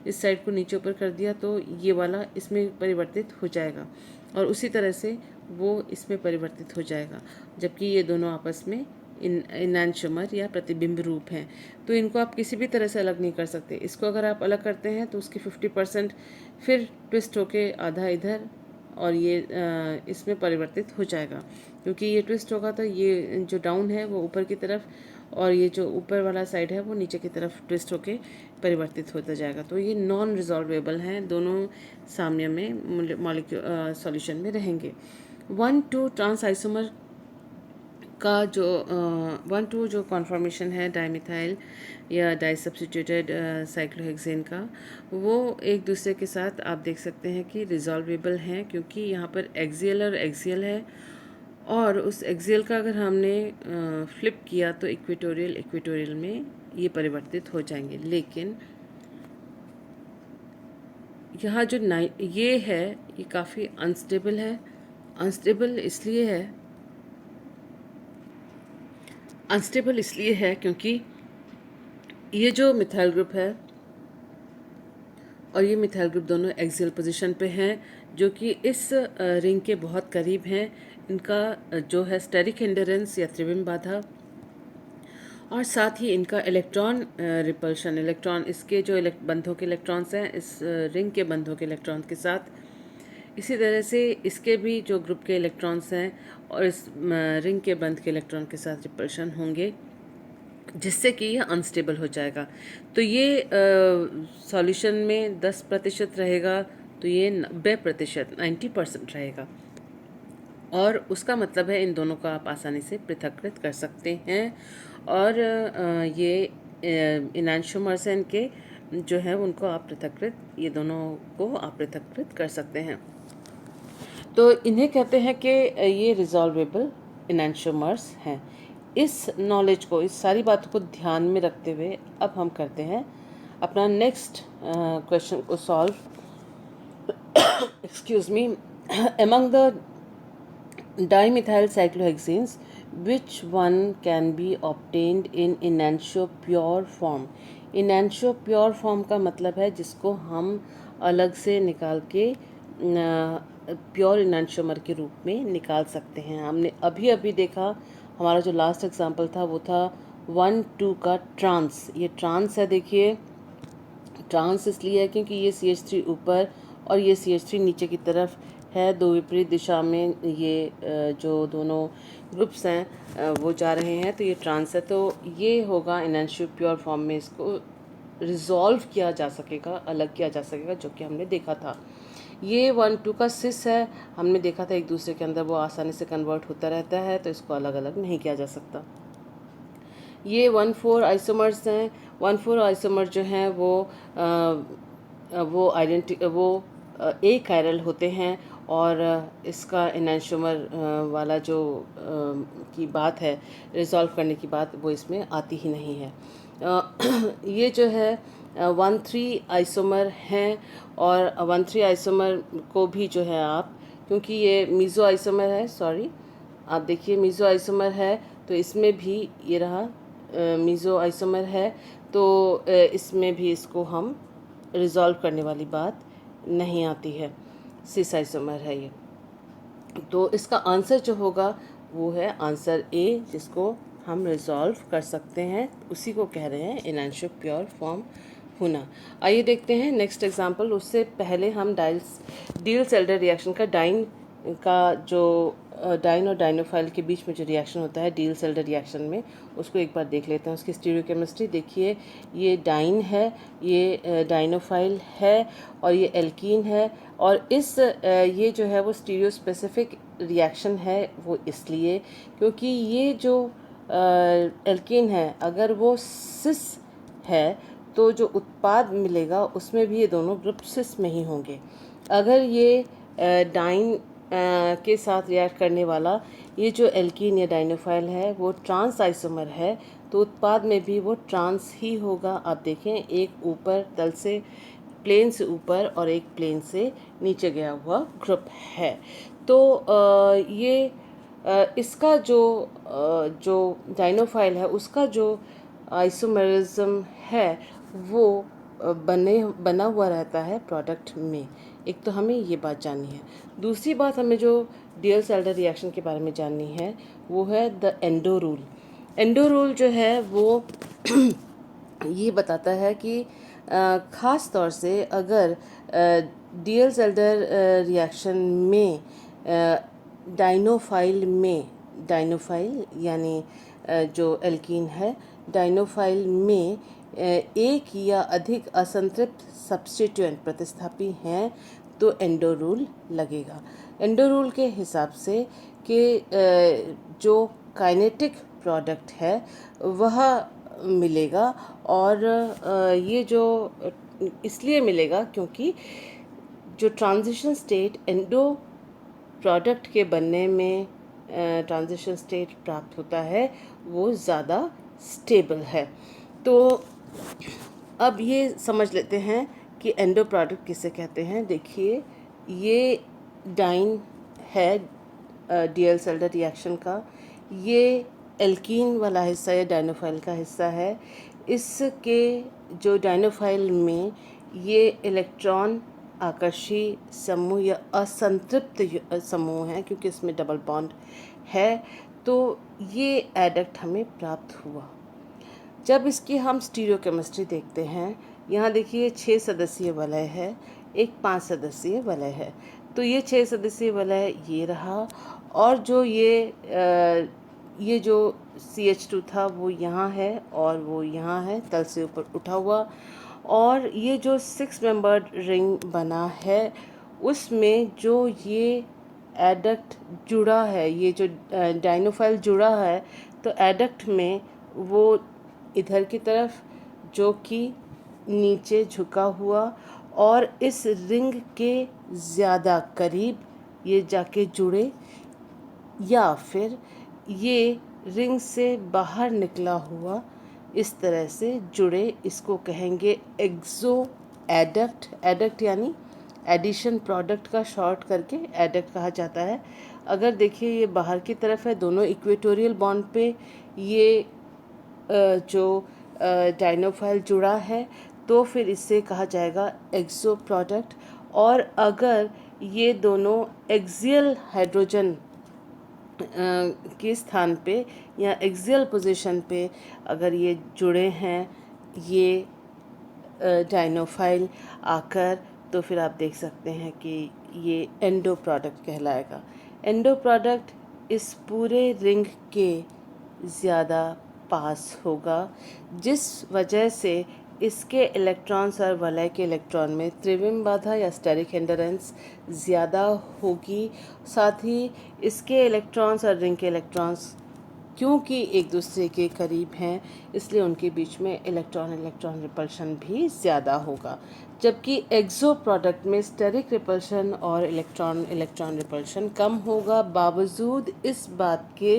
इस साइड को नीचे ऊपर कर दिया, तो ये वाला इसमें परिवर्तित हो जाएगा, और उसी तरह से वो इसमें परिवर्तित हो जाएगा, जबकि ये दोनों आपस में इनैंशियोमर या प्रतिबिंब रूप हैं। तो इनको आप किसी भी तरह से अलग नहीं कर सकते। इसको अगर आप अलग करते हैं तो उसकी 50% फिर ट्विस्ट होके आधा इधर, और ये इसमें परिवर्तित हो जाएगा, क्योंकि ये ट्विस्ट होगा तो ये जो डाउन है वो ऊपर की तरफ, और ये जो ऊपर वाला साइड है वो नीचे की तरफ ट्विस्ट होके परिवर्तित होता जाएगा। तो ये नॉन रिजॉल्वेबल हैं, दोनों साम्य में मॉलिक्यूल सॉल्यूशन में रहेंगे। 1,2 ट्रांस आइसोमर का जो 1,2 जो कॉन्फॉर्मेशन है डाइमिथाइल या डाई सब्स्टिट्यूटेड साइक्लोहेक्सेन का, वो एक दूसरे के साथ आप देख सकते हैं कि रिजॉल्वेबल हैं, क्योंकि यहाँ पर एक्सियल और एक्सियल है, और उस एक्सियल का अगर हमने फ्लिप किया तो इक्वेटोरियल में ये परिवर्तित हो जाएंगे। लेकिन यहाँ जो ये है ये काफ़ी अनस्टेबल है। अनस्टेबल इसलिए है क्योंकि ये जो मिथाइल ग्रुप है और ये मिथाइल ग्रुप दोनों एक्सियल पोजीशन पे हैं, जो कि इस रिंग के बहुत करीब हैं। इनका जो है स्टेरिक हिंडरेंस या त्रिविम बाधा, और साथ ही इनका इलेक्ट्रॉन रिपल्शन, इलेक्ट्रॉन इसके जो बंधों के इलेक्ट्रॉन्स हैं इस रिंग के बंधों के इलेक्ट्रॉन के साथ, इसी तरह से इसके भी जो ग्रुप के इलेक्ट्रॉन्स हैं और इस रिंग के बंध के इलेक्ट्रॉन के साथ रिपल्शन होंगे। जिससे कि ये अनस्टेबल हो जाएगा। तो ये सॉल्यूशन में 10% रहेगा, तो ये 90%, 90% रहेगा। और उसका मतलब है इन दोनों को आप आसानी से पृथक्कृत कर सकते हैं। और ये इनांशोमर्सन के जो है उनको आप पृथक्कृत, ये दोनों को आप पृथक्कृत कर सकते हैं। तो इन्हें कहते हैं कि ये रिजॉल्वेबल इनांशोमर्स हैं। इस नॉलेज को, इस सारी बातों को ध्यान में रखते हुए अब हम करते हैं अपना नेक्स्ट क्वेश्चन को solve. Excuse me. Among the dimethyl cyclohexanes, which one can be obtained in enantiospore form? enantiospore form का मतलब है जिसको हम अलग से निकाल के प्योर इनांशियोमर के रूप में निकाल सकते हैं। हमने अभी अभी देखा, हमारा जो लास्ट एग्जांपल था वो था 1,2 का ट्रांस। ये ट्रांस है, देखिए ट्रांस इसलिए है क्योंकि ये CH3 ऊपर और ये CH3 नीचे की तरफ है, दो विपरीत दिशा में ये जो दोनों ग्रुप्स हैं वो जा रहे हैं, तो ये ट्रांस है। तो ये होगा इनैंशियोप्योर फॉर्म में, इसको रिजॉल्व किया जा सकेगा, अलग किया जा सकेगा, जो कि हमने देखा था। ये 1,2 का सिस है, हमने देखा था एक दूसरे के अंदर वो आसानी से कन्वर्ट होता रहता है, तो इसको अलग अलग नहीं किया जा सकता। ये 1,4 आइसोमर्स हैं। 1,4 आइसोमर जो हैं वो एक कायरल होते हैं, और इसका इनैंशियोमर वाला जो की बात है, रिजॉल्व करने की बात, वो इसमें आती ही नहीं है। ये जो है 1,3 आइसोमर हैं, और 1,3 आइसोमर को भी जो है आप, क्योंकि ये मीज़ो आइसोमर है, सॉरी आप देखिए मीज़ो आइसोमर है, तो इसमें भी ये रहा मीज़ो आइसोमर है, तो इसमें भी इसको हम रिज़ॉल्व करने वाली बात नहीं आती है, सिस आइसोमर है ये। तो इसका आंसर जो होगा वो है आंसर ए, जिसको हम रिज़ॉल्व कर सकते हैं, उसी को कह रहे हैं इनैंशियोप्योर फॉर्म होना। आइए देखते हैं नेक्स्ट एग्जांपल। उससे पहले हम डील-सेल्डर रिएक्शन का डाइन का जो डाइन और डाइनोफाइल के बीच में जो रिएक्शन होता है डील-सेल्डर रिएक्शन में, उसको एक बार देख लेते हैं। उसकी स्टीरियोकेमिस्ट्री देखिए, ये डाइन है, ये डाइनोफाइल है, और ये एल्कीन है। और ये जो है वो स्टीरियो स्पेसिफिक रिएक्शन है, वो इसलिए क्योंकि ये जो एल्कीन है, अगर वो सिस है तो जो उत्पाद मिलेगा उसमें भी ये दोनों ग्रुप सिस में ही होंगे। अगर ये डाइन के साथ रिएक्ट करने वाला ये जो एल्कीन या डाइनोफाइल है वो ट्रांस आइसोमर है, तो उत्पाद में भी वो ट्रांस ही होगा। आप देखें, एक ऊपर तल से, प्लेन से ऊपर, और एक प्लेन से नीचे गया हुआ ग्रुप है। तो ये इसका जो डाइनोफाइल है उसका जो आइसोमेरिज्म है वो बना हुआ रहता है प्रोडक्ट में। एक तो हमें ये बात जाननी है। दूसरी बात हमें जो डीएल-सेल्डर रिएक्शन के बारे में जाननी है वो है the endo rule. Endo rule जो है वो ये बताता है कि ख़ास तौर से अगर डीएल-सेल्डर रिएक्शन में डाइनोफाइल यानी जो एल्कीन है, डाइनोफाइल में एक या अधिक असंतृप्त सब्स्टिट्यूएंट प्रतिस्थापी हैं, तो एंडो रूल लगेगा। एंडो रूल के हिसाब से कि जो काइनेटिक प्रोडक्ट है वह मिलेगा, और ये जो इसलिए मिलेगा क्योंकि जो ट्रांजिशन स्टेट एंडो प्रोडक्ट के बनने में ट्रांजिशन स्टेट प्राप्त होता है वो ज़्यादा स्टेबल है। तो अब ये समझ लेते हैं कि एंडो प्रोडक्ट किसे कहते हैं। देखिए, ये डाइन है डीएल-सेल्डर रिएक्शन का, ये एल्कीन वाला हिस्सा या डाइनोफाइल का हिस्सा है। इसके जो डाइनोफाइल में ये इलेक्ट्रॉन आकर्षी समूह या असंतृप्त समूह हैं, क्योंकि इसमें डबल बॉन्ड है, तो ये एडक्ट हमें प्राप्त हुआ। जब इसकी हम स्टीरियोकेमिस्ट्री देखते हैं, यहाँ देखिए 6 सदस्यीय वलय है, एक 5 सदस्यीय वलय है। तो ये 6 सदस्यीय वलय ये रहा, और जो ये जो CH2 था वो यहाँ है और वो यहाँ है, तल से ऊपर उठा हुआ। और ये जो 6 मेंबर्ड रिंग बना है उसमें जो ये एडक्ट जुड़ा है, ये जो डाइनोफाइल जुड़ा है, तो एडक्ट में वो इधर की तरफ जो कि नीचे झुका हुआ और इस रिंग के ज़्यादा करीब ये जाके जुड़े, या फिर ये रिंग से बाहर निकला हुआ इस तरह से जुड़े, इसको कहेंगे एक्सो एडक्ट। एडक्ट यानी एडिशन प्रोडक्ट का शॉर्ट करके एडक्ट कहा जाता है। अगर देखिए ये बाहर की तरफ है, दोनों इक्वेटोरियल बॉन्ड पे ये जो डाइनोफाइल जुड़ा है, तो फिर इससे कहा जाएगा एक्सो प्रोडक्ट। और अगर ये दोनों एक्सियल हाइड्रोजन के स्थान पे या एक्सियल पोजीशन पे अगर ये जुड़े हैं ये डाइनोफाइल आकर, तो फिर आप देख सकते हैं कि ये एंडो प्रोडक्ट कहलाएगा। एंडो प्रोडक्ट इस पूरे रिंग के ज़्यादा पास होगा, जिस वजह से इसके इलेक्ट्रॉन्स और वलय के इलेक्ट्रॉन में त्रिविम बाधा या स्टेरिक हिंडरेंस ज़्यादा होगी। साथ ही इसके इलेक्ट्रॉन्स और रिंग के इलेक्ट्रॉन्स क्योंकि एक दूसरे के करीब हैं, इसलिए उनके बीच में इलेक्ट्रॉन इलेक्ट्रॉन रिपल्शन भी ज़्यादा होगा। जबकि एक्सो प्रोडक्ट में स्टेरिक रिपल्शन और इलेक्ट्रॉन इलेक्ट्रॉन रिपल्शन कम होगा। बावजूद इस बात के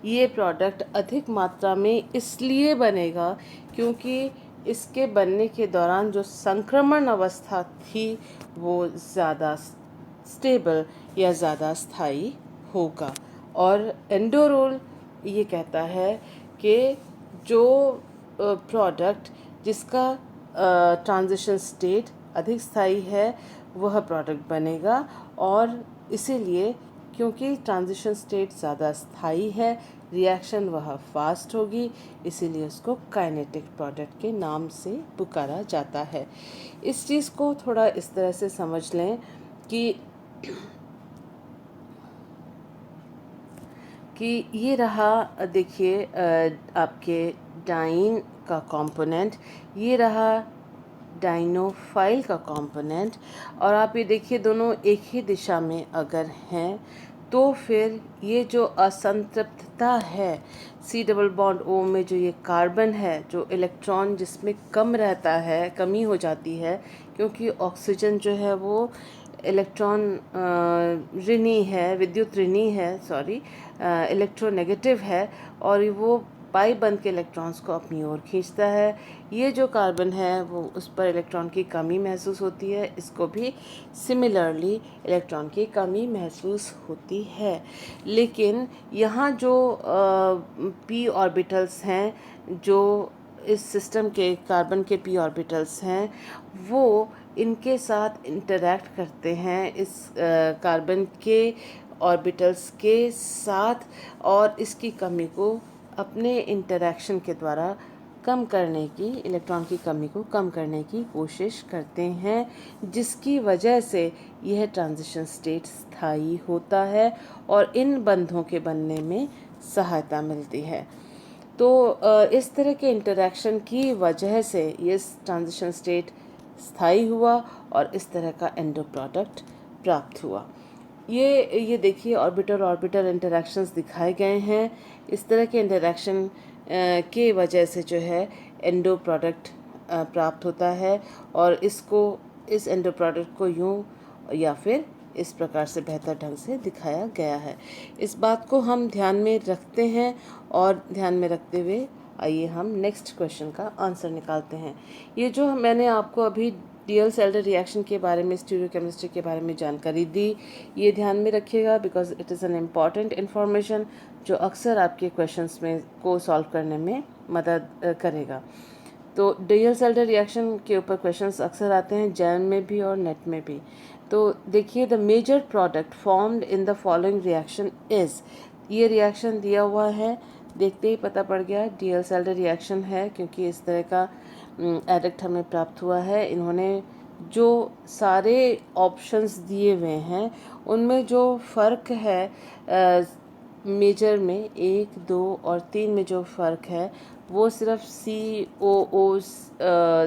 ये प्रोडक्ट अधिक मात्रा में इसलिए बनेगा क्योंकि इसके बनने के दौरान जो संक्रमण अवस्था थी वो ज़्यादा स्टेबल या ज़्यादा स्थायी होगा। और एंडोरोल ये कहता है कि जो प्रोडक्ट जिसका ट्रांजिशन स्टेट अधिक स्थायी है वह प्रोडक्ट बनेगा, और इसीलिए क्योंकि ट्रांजिशन स्टेट ज़्यादा स्थायी है, रिएक्शन वह फास्ट होगी, इसीलिए उसको काइनेटिक प्रोडक्ट के नाम से पुकारा जाता है। इस चीज़ को थोड़ा इस तरह से समझ लें कि ये रहा, देखिए आपके डाइन का कंपोनेंट, ये रहा डाइनोफाइल का कंपोनेंट, और आप ये देखिए दोनों एक ही दिशा में अगर हैं तो फिर ये जो असंतृप्तता है सी डबल बॉन्ड ओ में, जो ये कार्बन है, जो इलेक्ट्रॉन जिसमें कम रहता है, कमी हो जाती है क्योंकि ऑक्सीजन जो है वो इलेक्ट्रॉन ऋणी है, विद्युत ऋणी है, सॉरी इलेक्ट्रोनेगेटिव है, और वो पाई बंद के इलेक्ट्रॉन्स को अपनी ओर खींचता है। ये जो कार्बन है वो उस पर इलेक्ट्रॉन की कमी महसूस होती है, इसको भी सिमिलरली इलेक्ट्रॉन की कमी महसूस होती है। लेकिन यहाँ जो पी ऑर्बिटल्स हैं, जो इस सिस्टम के कार्बन के पी ऑर्बिटल्स हैं, वो इनके साथ इंटरैक्ट करते हैं इस कार्बन के ऑर्बिटल्स के साथ, और इसकी कमी को अपने इंटरैक्शन के द्वारा कम करने की, इलेक्ट्रॉन की कमी को कम करने की कोशिश करते हैं, जिसकी वजह से यह ट्रांजिशन स्टेट स्थायी होता है और इन बंधों के बनने में सहायता मिलती है। तो इस तरह के इंटरैक्शन की वजह से ये ट्रांजिशन स्टेट स्थायी हुआ और इस तरह का एंडो प्रोडक्ट प्राप्त हुआ। ये देखिए ऑर्बिटल ऑर्बिटल इंटरैक्शंस दिखाए गए हैं। इस तरह के इंटरैक्शन के वजह से जो है एंडो प्रोडक्ट प्राप्त होता है, और इस एंडो प्रोडक्ट को यूं या फिर इस प्रकार से बेहतर ढंग से दिखाया गया है। इस बात को हम ध्यान में रखते हैं, और ध्यान में रखते हुए आइए हम नेक्स्ट क्वेश्चन का आंसर निकालते हैं। ये जो मैंने आपको अभी डियल-सेल्डर रिएक्शन के बारे में, स्टीरियोकेमिस्ट्री के बारे में जानकारी दी, ये ध्यान में रखिएगा because it is an important information जो अक्सर आपके क्वेश्चंस में को सॉल्व करने में मदद करेगा। तो डियल-सेल्डर रिएक्शन के ऊपर क्वेश्चंस अक्सर आते हैं, जैम में भी और नेट में भी। तो देखिए, the major product formed in the following reaction is, ये रिएक्शन दिया हुआ है, देखते ही पता पड़ गया डियल-सेल्डर रिएक्शन है क्योंकि इस तरह का एडक्ट हमें प्राप्त हुआ है। इन्होंने जो सारे ऑप्शंस दिए हुए हैं उनमें जो फ़र्क है मेजर में 1, 2 और 3 में जो फ़र्क है वो सिर्फ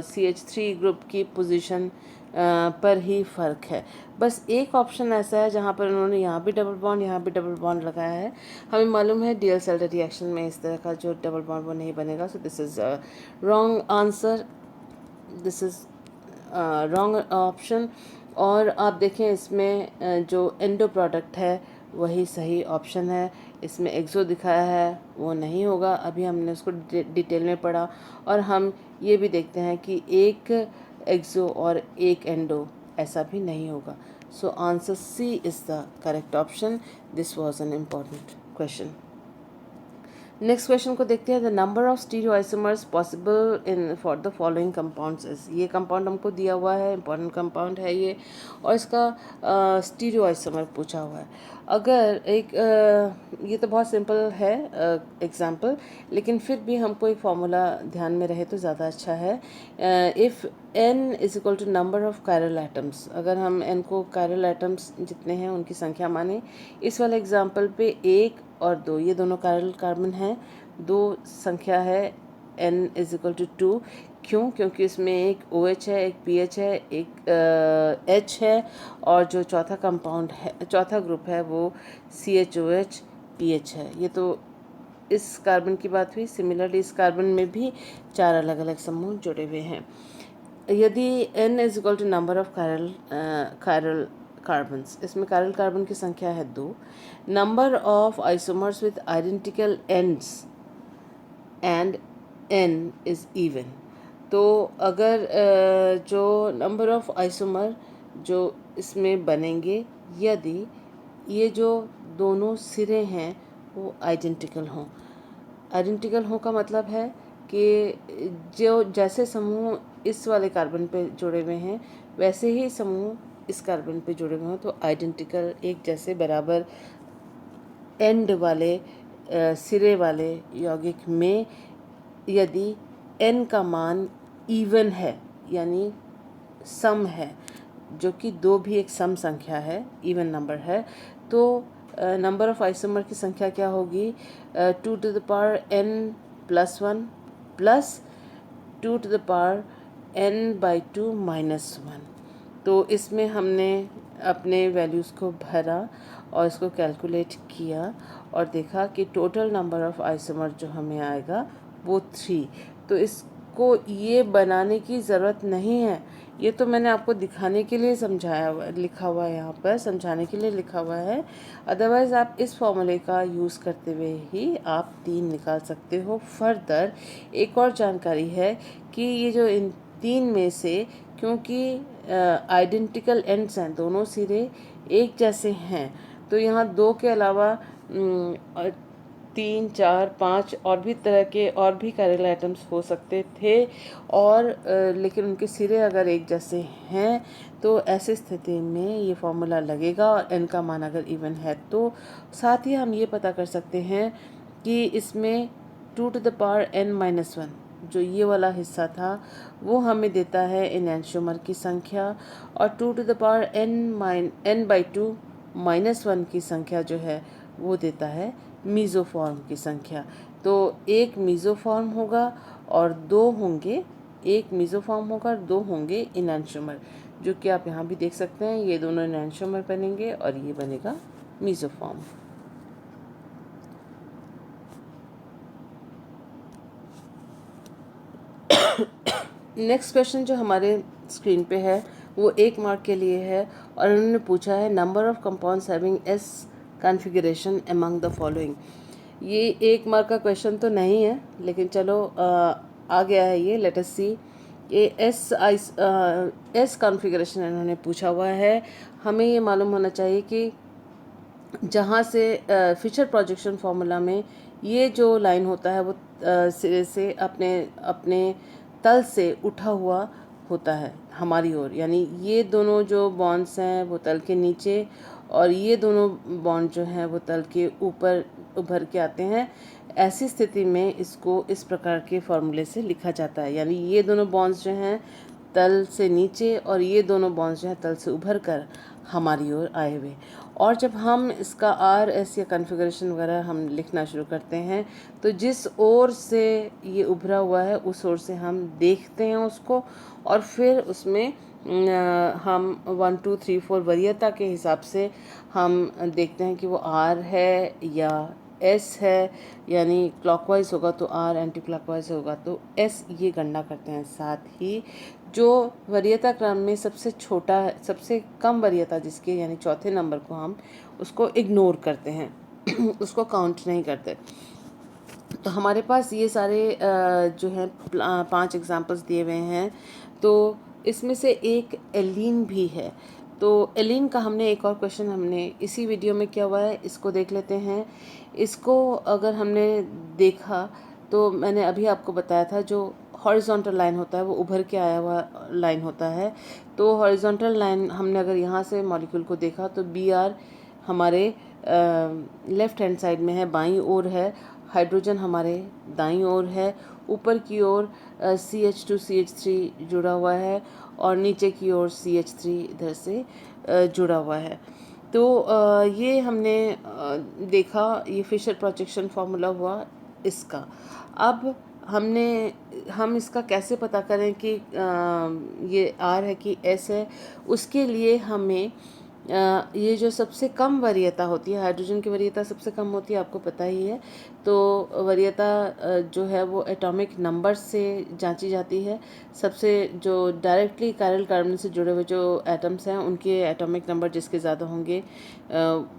CH3 ग्रुप की पोजीशन पर ही फ़र्क है। बस एक ऑप्शन ऐसा है जहाँ पर उन्होंने यहाँ भी डबल बॉन्ड यहाँ भी डबल बॉन्ड लगाया है। हमें मालूम है डी एल सेल्टर रिएक्शन में इस तरह का जो डबल बॉन्ड वो नहीं बनेगा। So this is wrong answer, this is wrong option. और आप देखें इसमें जो एंडो प्रोडक्ट है वही सही ऑप्शन है। इसमें एक्सो दिखाया है वो नहीं होगा, अभी हमने उसको डिटेल में पढ़ा। और हम ये भी देखते हैं कि एक एक्सो और एक एंडो ऐसा भी नहीं होगा। So answer C is the correct option. This was an important question. Next question को देखते हैं। The number of stereoisomers possible in for the following compounds is. ये कंपाउंड हमको दिया हुआ है, इंपॉर्टेंट कंपाउंड है ये, और इसका स्टीरियोआइसोमर पूछा हुआ है। अगर एक ये तो बहुत सिंपल है एग्जाम्पल, लेकिन फिर भी हमको एक फार्मूला ध्यान में रहे तो ज़्यादा अच्छा है। If n is equal to number of chiral atoms, अगर हम n को कायरल एटम्स जितने हैं उनकी संख्या माने, इस वाले एग्जाम्पल पे 1 और 2 ये दोनों कायरल कार्बन हैं, 2 संख्या है, n इज इक्वल टू 2। क्यों? क्योंकि इसमें एक OH है, एक PH है, एक H है, और जो चौथा कंपाउंड है, चौथा ग्रुप है वो CHOH PH है। ये तो इस कार्बन की बात हुई। सिमिलरली इस कार्बन में भी 4 अलग अलग समूह जुड़े हुए हैं। यदि n is equal to number of chiral carbons, इसमें कायरल कार्बन की संख्या है 2, number of isomers with identical ends and n is even. तो अगर जो नंबर ऑफ आइसोमर जो इसमें बनेंगे, यदि ये जो दोनों सिरे हैं वो आइडेंटिकल हों। आइडेंटिकल हो का मतलब है कि जो जैसे समूह इस वाले कार्बन पे जुड़े हुए हैं वैसे ही समूह इस कार्बन पे जुड़े हुए हैं, तो आइडेंटिकल, एक जैसे, बराबर एंड वाले सिरे वाले यौगिक में यदि n का मान इवन है यानी सम है, जो कि 2 भी एक सम संख्या है, इवन नंबर है, तो नंबर ऑफ आइसोमर की संख्या क्या होगी? 2 to the power n plus 1 plus 2 to the power n by 2 minus 1। तो इसमें हमने अपने वैल्यूज़ को भरा और इसको कैलकुलेट किया और देखा कि टोटल नंबर ऑफ आइसोमर जो हमें आएगा वो 3। तो इसको ये बनाने की ज़रूरत नहीं है, ये तो मैंने आपको दिखाने के लिए समझाया हुआ, लिखा हुआ है यहाँ पर, समझाने के लिए लिखा हुआ है। अदरवाइज़ आप इस फॉर्मूले का यूज़ करते हुए ही आप 3 निकाल सकते हो। फर्दर एक और जानकारी है कि ये जो इन 3 में से, क्योंकि आइडेंटिकल एंड्स हैं, दोनों सिरे एक जैसे हैं, तो यहाँ 2 के अलावा 3, 4, 5 और भी तरह के और भी कायरल आइटम्स हो सकते थे, और लेकिन उनके सिरे अगर एक जैसे हैं तो ऐसी स्थिति में ये फॉर्मूला लगेगा, और n का मान अगर इवन है तो। साथ ही हम ये पता कर सकते हैं कि इसमें 2 to the power n minus 1 जो ये वाला हिस्सा था वो हमें देता है एनेंटियोमर की संख्या, और 2 to the power n by 2 minus 1 की संख्या जो है वो देता है मीज़ोफॉर्म की संख्या। तो एक मीज़ोफॉर्म होगा और 2 होंगे, एक मीज़ोफॉर्म होगा और 2 होंगे एनेंटियोमर, जो कि आप यहाँ भी देख सकते हैं। ये दोनों एनेंटियोमर बनेंगे और ये बनेगा मीज़ोफॉर्म। नेक्स्ट क्वेश्चन जो हमारे स्क्रीन पे है वो 1 मार्क के लिए है, और उन्होंने पूछा है number of compounds having S configuration among the following. ये 1 मार्क का क्वेश्चन तो नहीं है, लेकिन चलो आ गया है ये, लेट अस सी। ये S कॉन्फ़िगरेशन इन्होंने पूछा हुआ है। हमें ये मालूम होना चाहिए कि जहाँ से फिशर प्रोजेक्शन फार्मूला में ये जो लाइन होता है वो सिरे से अपने अपने तल से उठा हुआ होता है हमारी ओर, यानी ये दोनों जो बॉन्ड्स हैं वो तल के नीचे, और ये दोनों बॉन्ड जो हैं वो तल के ऊपर उभर के आते हैं। ऐसी स्थिति में इसको इस प्रकार के फार्मूले से लिखा जाता है, यानी ये दोनों बॉन्ड्स जो हैं तल से नीचे और ये दोनों बॉन्ड्स जो हैं तल से उभर कर हमारी ओर आए हुए। और जब हम इसका आर एस या कॉन्फ़िगरेशन वगैरह हम लिखना शुरू करते हैं तो जिस ओर से ये उभरा हुआ है उस ओर से हम देखते हैं उसको, और फिर उसमें हम 1 2 3 4 वरीयता के हिसाब से हम देखते हैं कि वो आर है या एस है, यानी क्लॉकवाइज होगा तो आर, एंटी क्लॉकवाइज होगा तो एस, ये गणना करते हैं। साथ ही जो वरीयता क्रम में सबसे छोटा, सबसे कम वरीयता जिसके, यानी चौथे नंबर को हम उसको इग्नोर करते हैं उसको काउंट नहीं करते। तो हमारे पास ये सारे जो हैं 5 एग्जांपल्स दिए हुए हैं। तो इसमें से एक एलीन भी है। तो एलीन का हमने एक और क्वेश्चन हमने इसी वीडियो में किया हुआ है, इसको देख लेते हैं। इसको अगर हमने देखा तो मैंने अभी आपको बताया था जो हॉरिजॉन्टल लाइन होता है वो उभर के आया हुआ लाइन होता है। तो हॉरिजॉन्टल लाइन हमने अगर यहाँ से मॉलिक्यूल को देखा तो बी आर हमारे लेफ़्ट हैंड साइड में है, बाईं ओर है, हाइड्रोजन हमारे दाईं ओर है, ऊपर की ओर CH2 CH3 जुड़ा हुआ है और नीचे की ओर CH3 इधर से जुड़ा हुआ है। तो ये हमने देखा, ये फिशर प्रोजेक्शन फार्मूला हुआ इसका। अब हम इसका कैसे पता करें कि ये आर है कि एस है। उसके लिए हमें ये जो सबसे कम वरीयता होती है, हाइड्रोजन की वरीयता सबसे कम होती है, आपको पता ही है। तो वरीयता जो है वो एटॉमिक नंबर से जांची जाती है। सबसे जो डायरेक्टली कायरल कार्बन से जुड़े हुए जो एटम्स हैं उनके एटॉमिक नंबर जिसके ज़्यादा होंगे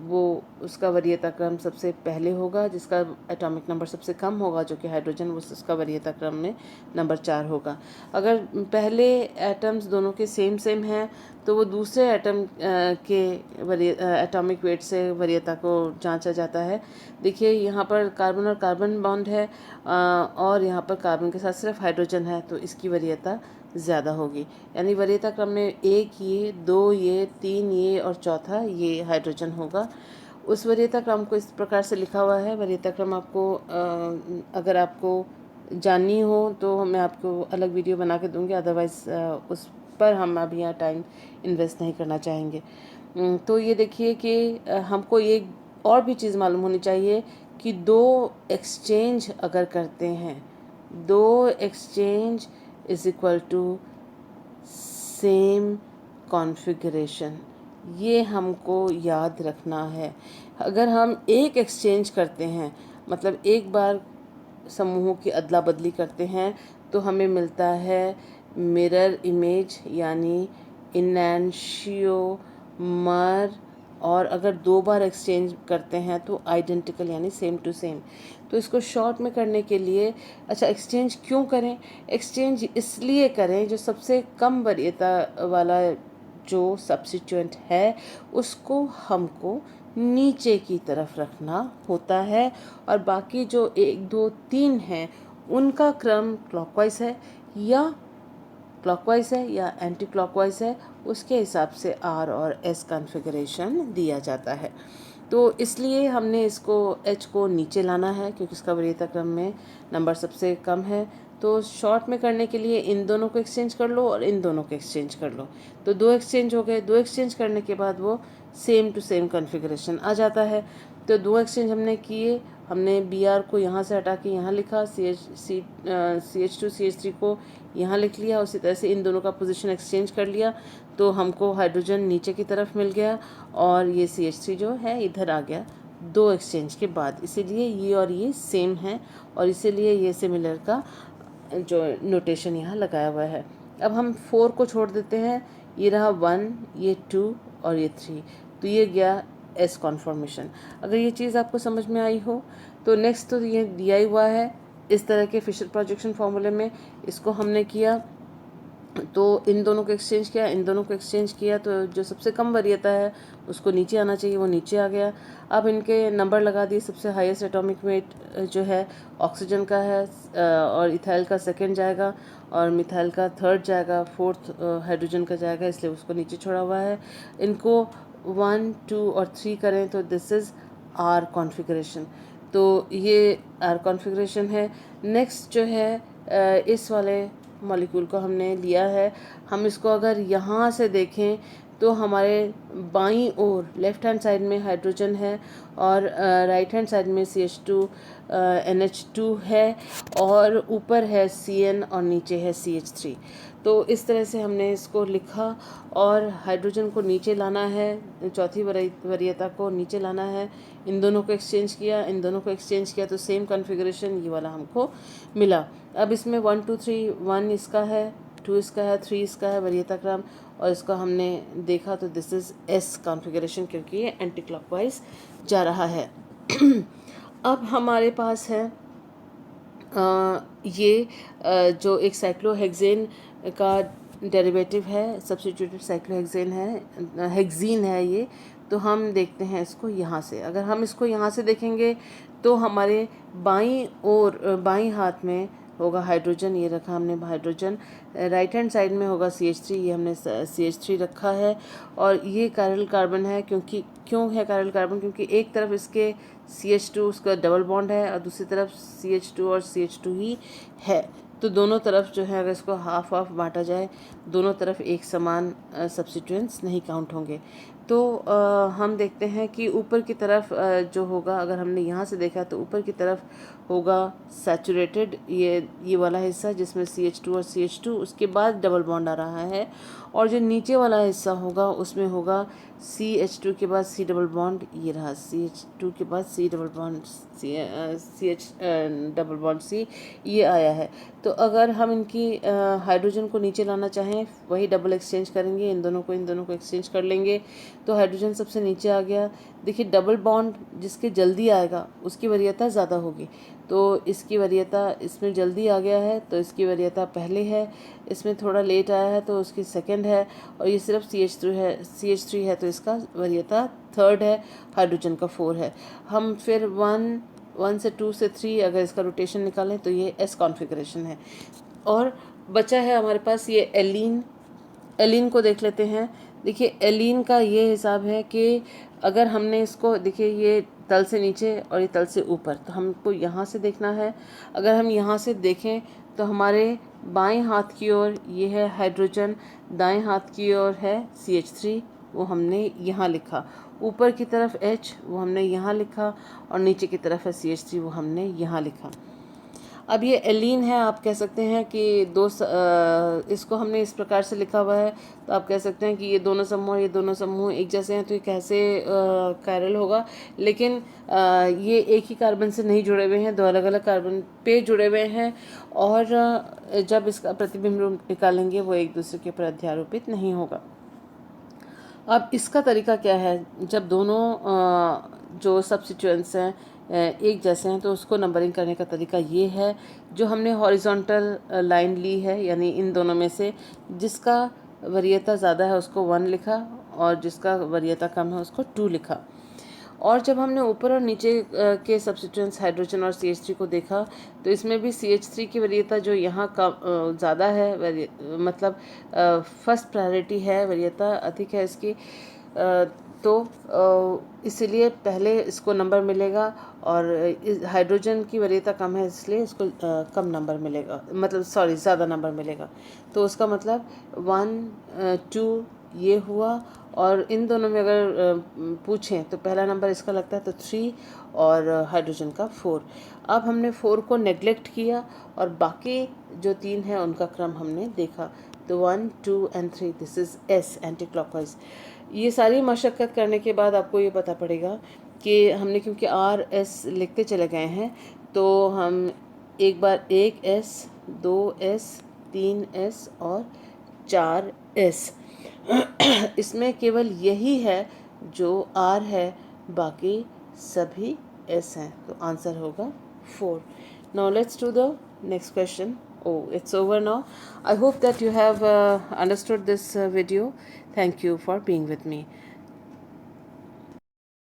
वो उसका वरीयता क्रम सबसे पहले होगा। जिसका एटॉमिक नंबर सबसे कम होगा जो कि हाइड्रोजन, वो उसका वरीयता क्रम में नंबर 4 होगा। अगर पहले एटम्स दोनों के सेम हैं तो वो दूसरे एटम के एटॉमिक वेट से वरीयता को जांचा जाता है। देखिए यहाँ पर कार्बन और कार्बन बॉन्ड है और यहाँ पर कार्बन के साथ सिर्फ हाइड्रोजन है, तो इसकी वरीयता ज़्यादा होगी। यानी वरीयता क्रम में 1 ये, 2 ये, 3 ये और चौथा ये हाइड्रोजन होगा। उस वरीयता क्रम को इस प्रकार से लिखा हुआ है। वरीयता क्रम आपको अगर आपको जाननी हो तो मैं आपको अलग वीडियो बना के दूँगी, अदरवाइज़ उस पर हम अभी यहाँ टाइम इन्वेस्ट नहीं करना चाहेंगे। तो ये देखिए कि हमको ये और भी चीज़ मालूम होनी चाहिए कि 2 एक्सचेंज अगर करते हैं, 2 exchange is equal to same configuration, ये हमको याद रखना है। अगर हम एक एक्सचेंज करते हैं, मतलब एक बार समूहों की अदला बदली करते हैं, तो हमें मिलता है मिरर इमेज यानी इनैंशियोमर। और अगर 2 बार एक्सचेंज करते हैं तो आइडेंटिकल यानी सेम टू सेम। तो इसको शॉर्ट में करने के लिए, अच्छा एक्सचेंज क्यों करें? एक्सचेंज इसलिए करें जो सबसे कम वरीयता वाला जो सब्स्टिट्यूएंट है उसको हमको नीचे की तरफ रखना होता है, और बाकी जो 1 2 3 हैं उनका क्रम क्लॉकवाइज है या एंटी क्लॉकवाइज है, उसके हिसाब से आर और एस कॉन्फ़िगरेशन दिया जाता है। तो इसलिए हमने इसको एच को नीचे लाना है क्योंकि इसका वरीयता क्रम में नंबर सबसे कम है। तो शॉर्ट में करने के लिए इन दोनों को एक्सचेंज कर लो और इन दोनों को एक्सचेंज कर लो, तो 2 एक्सचेंज हो गए। 2 एक्सचेंज करने के बाद वो सेम टू सेम कॉन्फ़िगरेशन आ जाता है। तो 2 एक्सचेंज हमने किए, हमने बी आर को यहाँ से हटा के यहाँ लिखा, CH2 CH3 को यहाँ लिख लिया, उसी तरह से इन दोनों का पोजीशन एक्सचेंज कर लिया तो हमको हाइड्रोजन नीचे की तरफ मिल गया और ये CH3 जो है इधर आ गया 2 एक्सचेंज के बाद। इसीलिए ये और ये सेम है और इसीलिए ये सिमिलर का जो नोटेशन यहाँ लगाया हुआ है। अब हम 4 को छोड़ देते हैं, ये रहा 1, ये 2 और ये 3, तो ये गया एस कॉन्फॉर्मेशन। अगर ये चीज़ आपको समझ में आई हो तो नेक्स्ट तो ये दिया ही हुआ है इस तरह के फिशर प्रोजेक्शन फार्मूले में, इसको हमने किया तो इन दोनों को एक्सचेंज किया, इन दोनों को एक्सचेंज किया तो जो सबसे कम वरीयता है उसको नीचे आना चाहिए, वो नीचे आ गया। अब इनके नंबर लगा दिए, सबसे हाईएस्ट एटॉमिक वेट जो है ऑक्सीजन का है और इथाइल का सेकंड जाएगा और मिथाइल का थर्ड जाएगा, फोर्थ हाइड्रोजन का जाएगा, इसलिए उसको नीचे छोड़ा हुआ है। इनको 1 2 और 3 करें तो दिस इज़ आर कॉन्फ़िगरेशन। तो ये आर कॉन्फ़िगरेशन है। नेक्स्ट जो है इस वाले मॉलिक्यूल को हमने लिया है, हम इसको अगर यहाँ से देखें तो हमारे बाईं ओर लेफ़्ट हैंड साइड में हाइड्रोजन है और राइट हैंड साइड में CH2 NH2 है और ऊपर है CN और नीचे है CH3। तो इस तरह से हमने इसको लिखा और हाइड्रोजन को नीचे लाना है, चौथी वरीयता को नीचे लाना है। इन दोनों को एक्सचेंज किया, इन दोनों को एक्सचेंज किया तो सेम कॉन्फ़िगरेशन ये वाला हमको मिला। अब इसमें 1 2 3 1 इसका है, 2 इसका है, 3 इसका है वरीयता क्रम, और इसको हमने देखा तो दिस इज़ S कॉन्फ़िगरेशन, क्योंकि ये एंटी क्लॉकवाइज जा रहा है। अब हमारे पास है ये जो एक साइक्लोहेक्सेन का डेरिवेटिव है, सब्स्टिट्यूटेड साइक्लोहेक्सेन है, हेक्सीन है ये। तो हम देखते हैं इसको यहाँ से। अगर हम इसको यहाँ से देखेंगे तो हमारे बाईं ओर बाईं हाथ में होगा हाइड्रोजन, ये रखा हमने हाइड्रोजन। राइट हैंड साइड में होगा CH3, ये हमने CH3 रखा है। और ये कायरल कार्बन है, क्यों है कायरल कार्बन? क्योंकि एक तरफ इसके CH2 उसका डबल बॉन्ड है और दूसरी तरफ CH2 और CH2 ही है। तो दोनों तरफ जो है, अगर इसको हाफ हाफ बांटा जाए, दोनों तरफ एक समान सब्स्टिट्यूएंट्स नहीं काउंट होंगे। तो हम देखते हैं कि ऊपर की तरफ जो होगा, अगर हमने यहाँ से देखा तो ऊपर की तरफ होगा सैचुरेटेड, ये वाला हिस्सा जिसमें CH2 और CH2 उसके बाद डबल बॉन्ड आ रहा है। और जो नीचे वाला हिस्सा होगा उसमें होगा CH2 के बाद C डबल बॉन्ड, ये रहा CH2 के बाद C double bond CH double bond C, ये आया है। तो अगर हम इनकी हाइड्रोजन को नीचे लाना चाहें, वही डबल एक्सचेंज करेंगे, इन दोनों को एक्सचेंज कर लेंगे। तो हाइड्रोजन सबसे नीचे आ गया। देखिए डबल बॉन्ड जिसके जल्दी आएगा उसकी वरीयता ज़्यादा होगी, तो इसकी वरीयता इसमें जल्दी आ गया है तो इसकी वरीयता पहले है, इसमें थोड़ा लेट आया है तो उसकी सेकंड है, और ये सिर्फ CH3 है तो इसका वरीयता थर्ड है, हाइड्रोजन का 4 है। हम फिर 1 से 2 से 3 अगर इसका रोटेशन निकालें तो ये S कॉन्फ़िगरेशन है। और बचा है हमारे पास ये एलीन को देख लेते हैं। देखिए एलीन का ये हिसाब है कि अगर हमने इसको, देखिए ये तल से नीचे और ये तल से ऊपर, तो हमको यहाँ से देखना है। अगर हम यहाँ से देखें तो हमारे बाएं हाथ की ओर ये है हाइड्रोजन, दाएं हाथ की ओर है CH3, वो हमने यहाँ लिखा। ऊपर की तरफ H वो हमने यहाँ लिखा, और नीचे की तरफ है CH3 वो हमने यहाँ लिखा। अब ये एलीन है, आप कह सकते हैं कि इसको हमने इस प्रकार से लिखा हुआ है, तो आप कह सकते हैं कि ये दोनों समूह एक जैसे हैं, तो ये कैसे कायरल होगा? लेकिन ये एक ही कार्बन से नहीं जुड़े हुए हैं, दो अलग अलग कार्बन पे जुड़े हुए हैं, और जब इसका प्रतिबिंब रूप निकालेंगे वो एक दूसरे के ऊपर अध्यारोपित नहीं होगा। अब इसका तरीका क्या है? जब दोनों जो सब्स्टिट्यूएंट्स हैं एक जैसे हैं तो उसको नंबरिंग करने का तरीका ये है, जो हमने हॉरिजॉन्टल लाइन ली है, यानी इन दोनों में से जिसका वरीयता ज़्यादा है उसको 1 लिखा और जिसका वरीयता कम है उसको 2 लिखा। और जब हमने ऊपर और नीचे के सब्स्टिट्यूएंट्स हाइड्रोजन और CH3 को देखा तो इसमें भी CH3 की वरीयता जो यहाँ का ज़्यादा है, मतलब फर्स्ट प्रायोरिटी है, वरीयता अधिक है इसकी, तो इसलिए पहले इसको नंबर मिलेगा, और हाइड्रोजन की वरीयता कम है इसलिए इसको कम नंबर मिलेगा, मतलब ज़्यादा नंबर मिलेगा। तो उसका मतलब 1 2 ये हुआ, और इन दोनों में अगर पूछें तो पहला नंबर इसका लगता है तो 3 और हाइड्रोजन का 4। अब हमने 4 को नेग्लेक्ट किया और बाकी जो 3 हैं उनका क्रम हमने देखा। तो 1 2 and 3 this is S anti clockwise. ये सारी मशक्क़त करने के बाद आपको ये पता पड़ेगा कि हमने क्योंकि RS लिखते चले गए हैं, तो हम एक बार 1S 2S 3S और 4S, इसमें केवल यही है जो R है, बाकी सभी S हैं, तो आंसर होगा 4। Now let's do the next question. Oh, it's over now. I hope that you have understood this video. Thank you for being with me.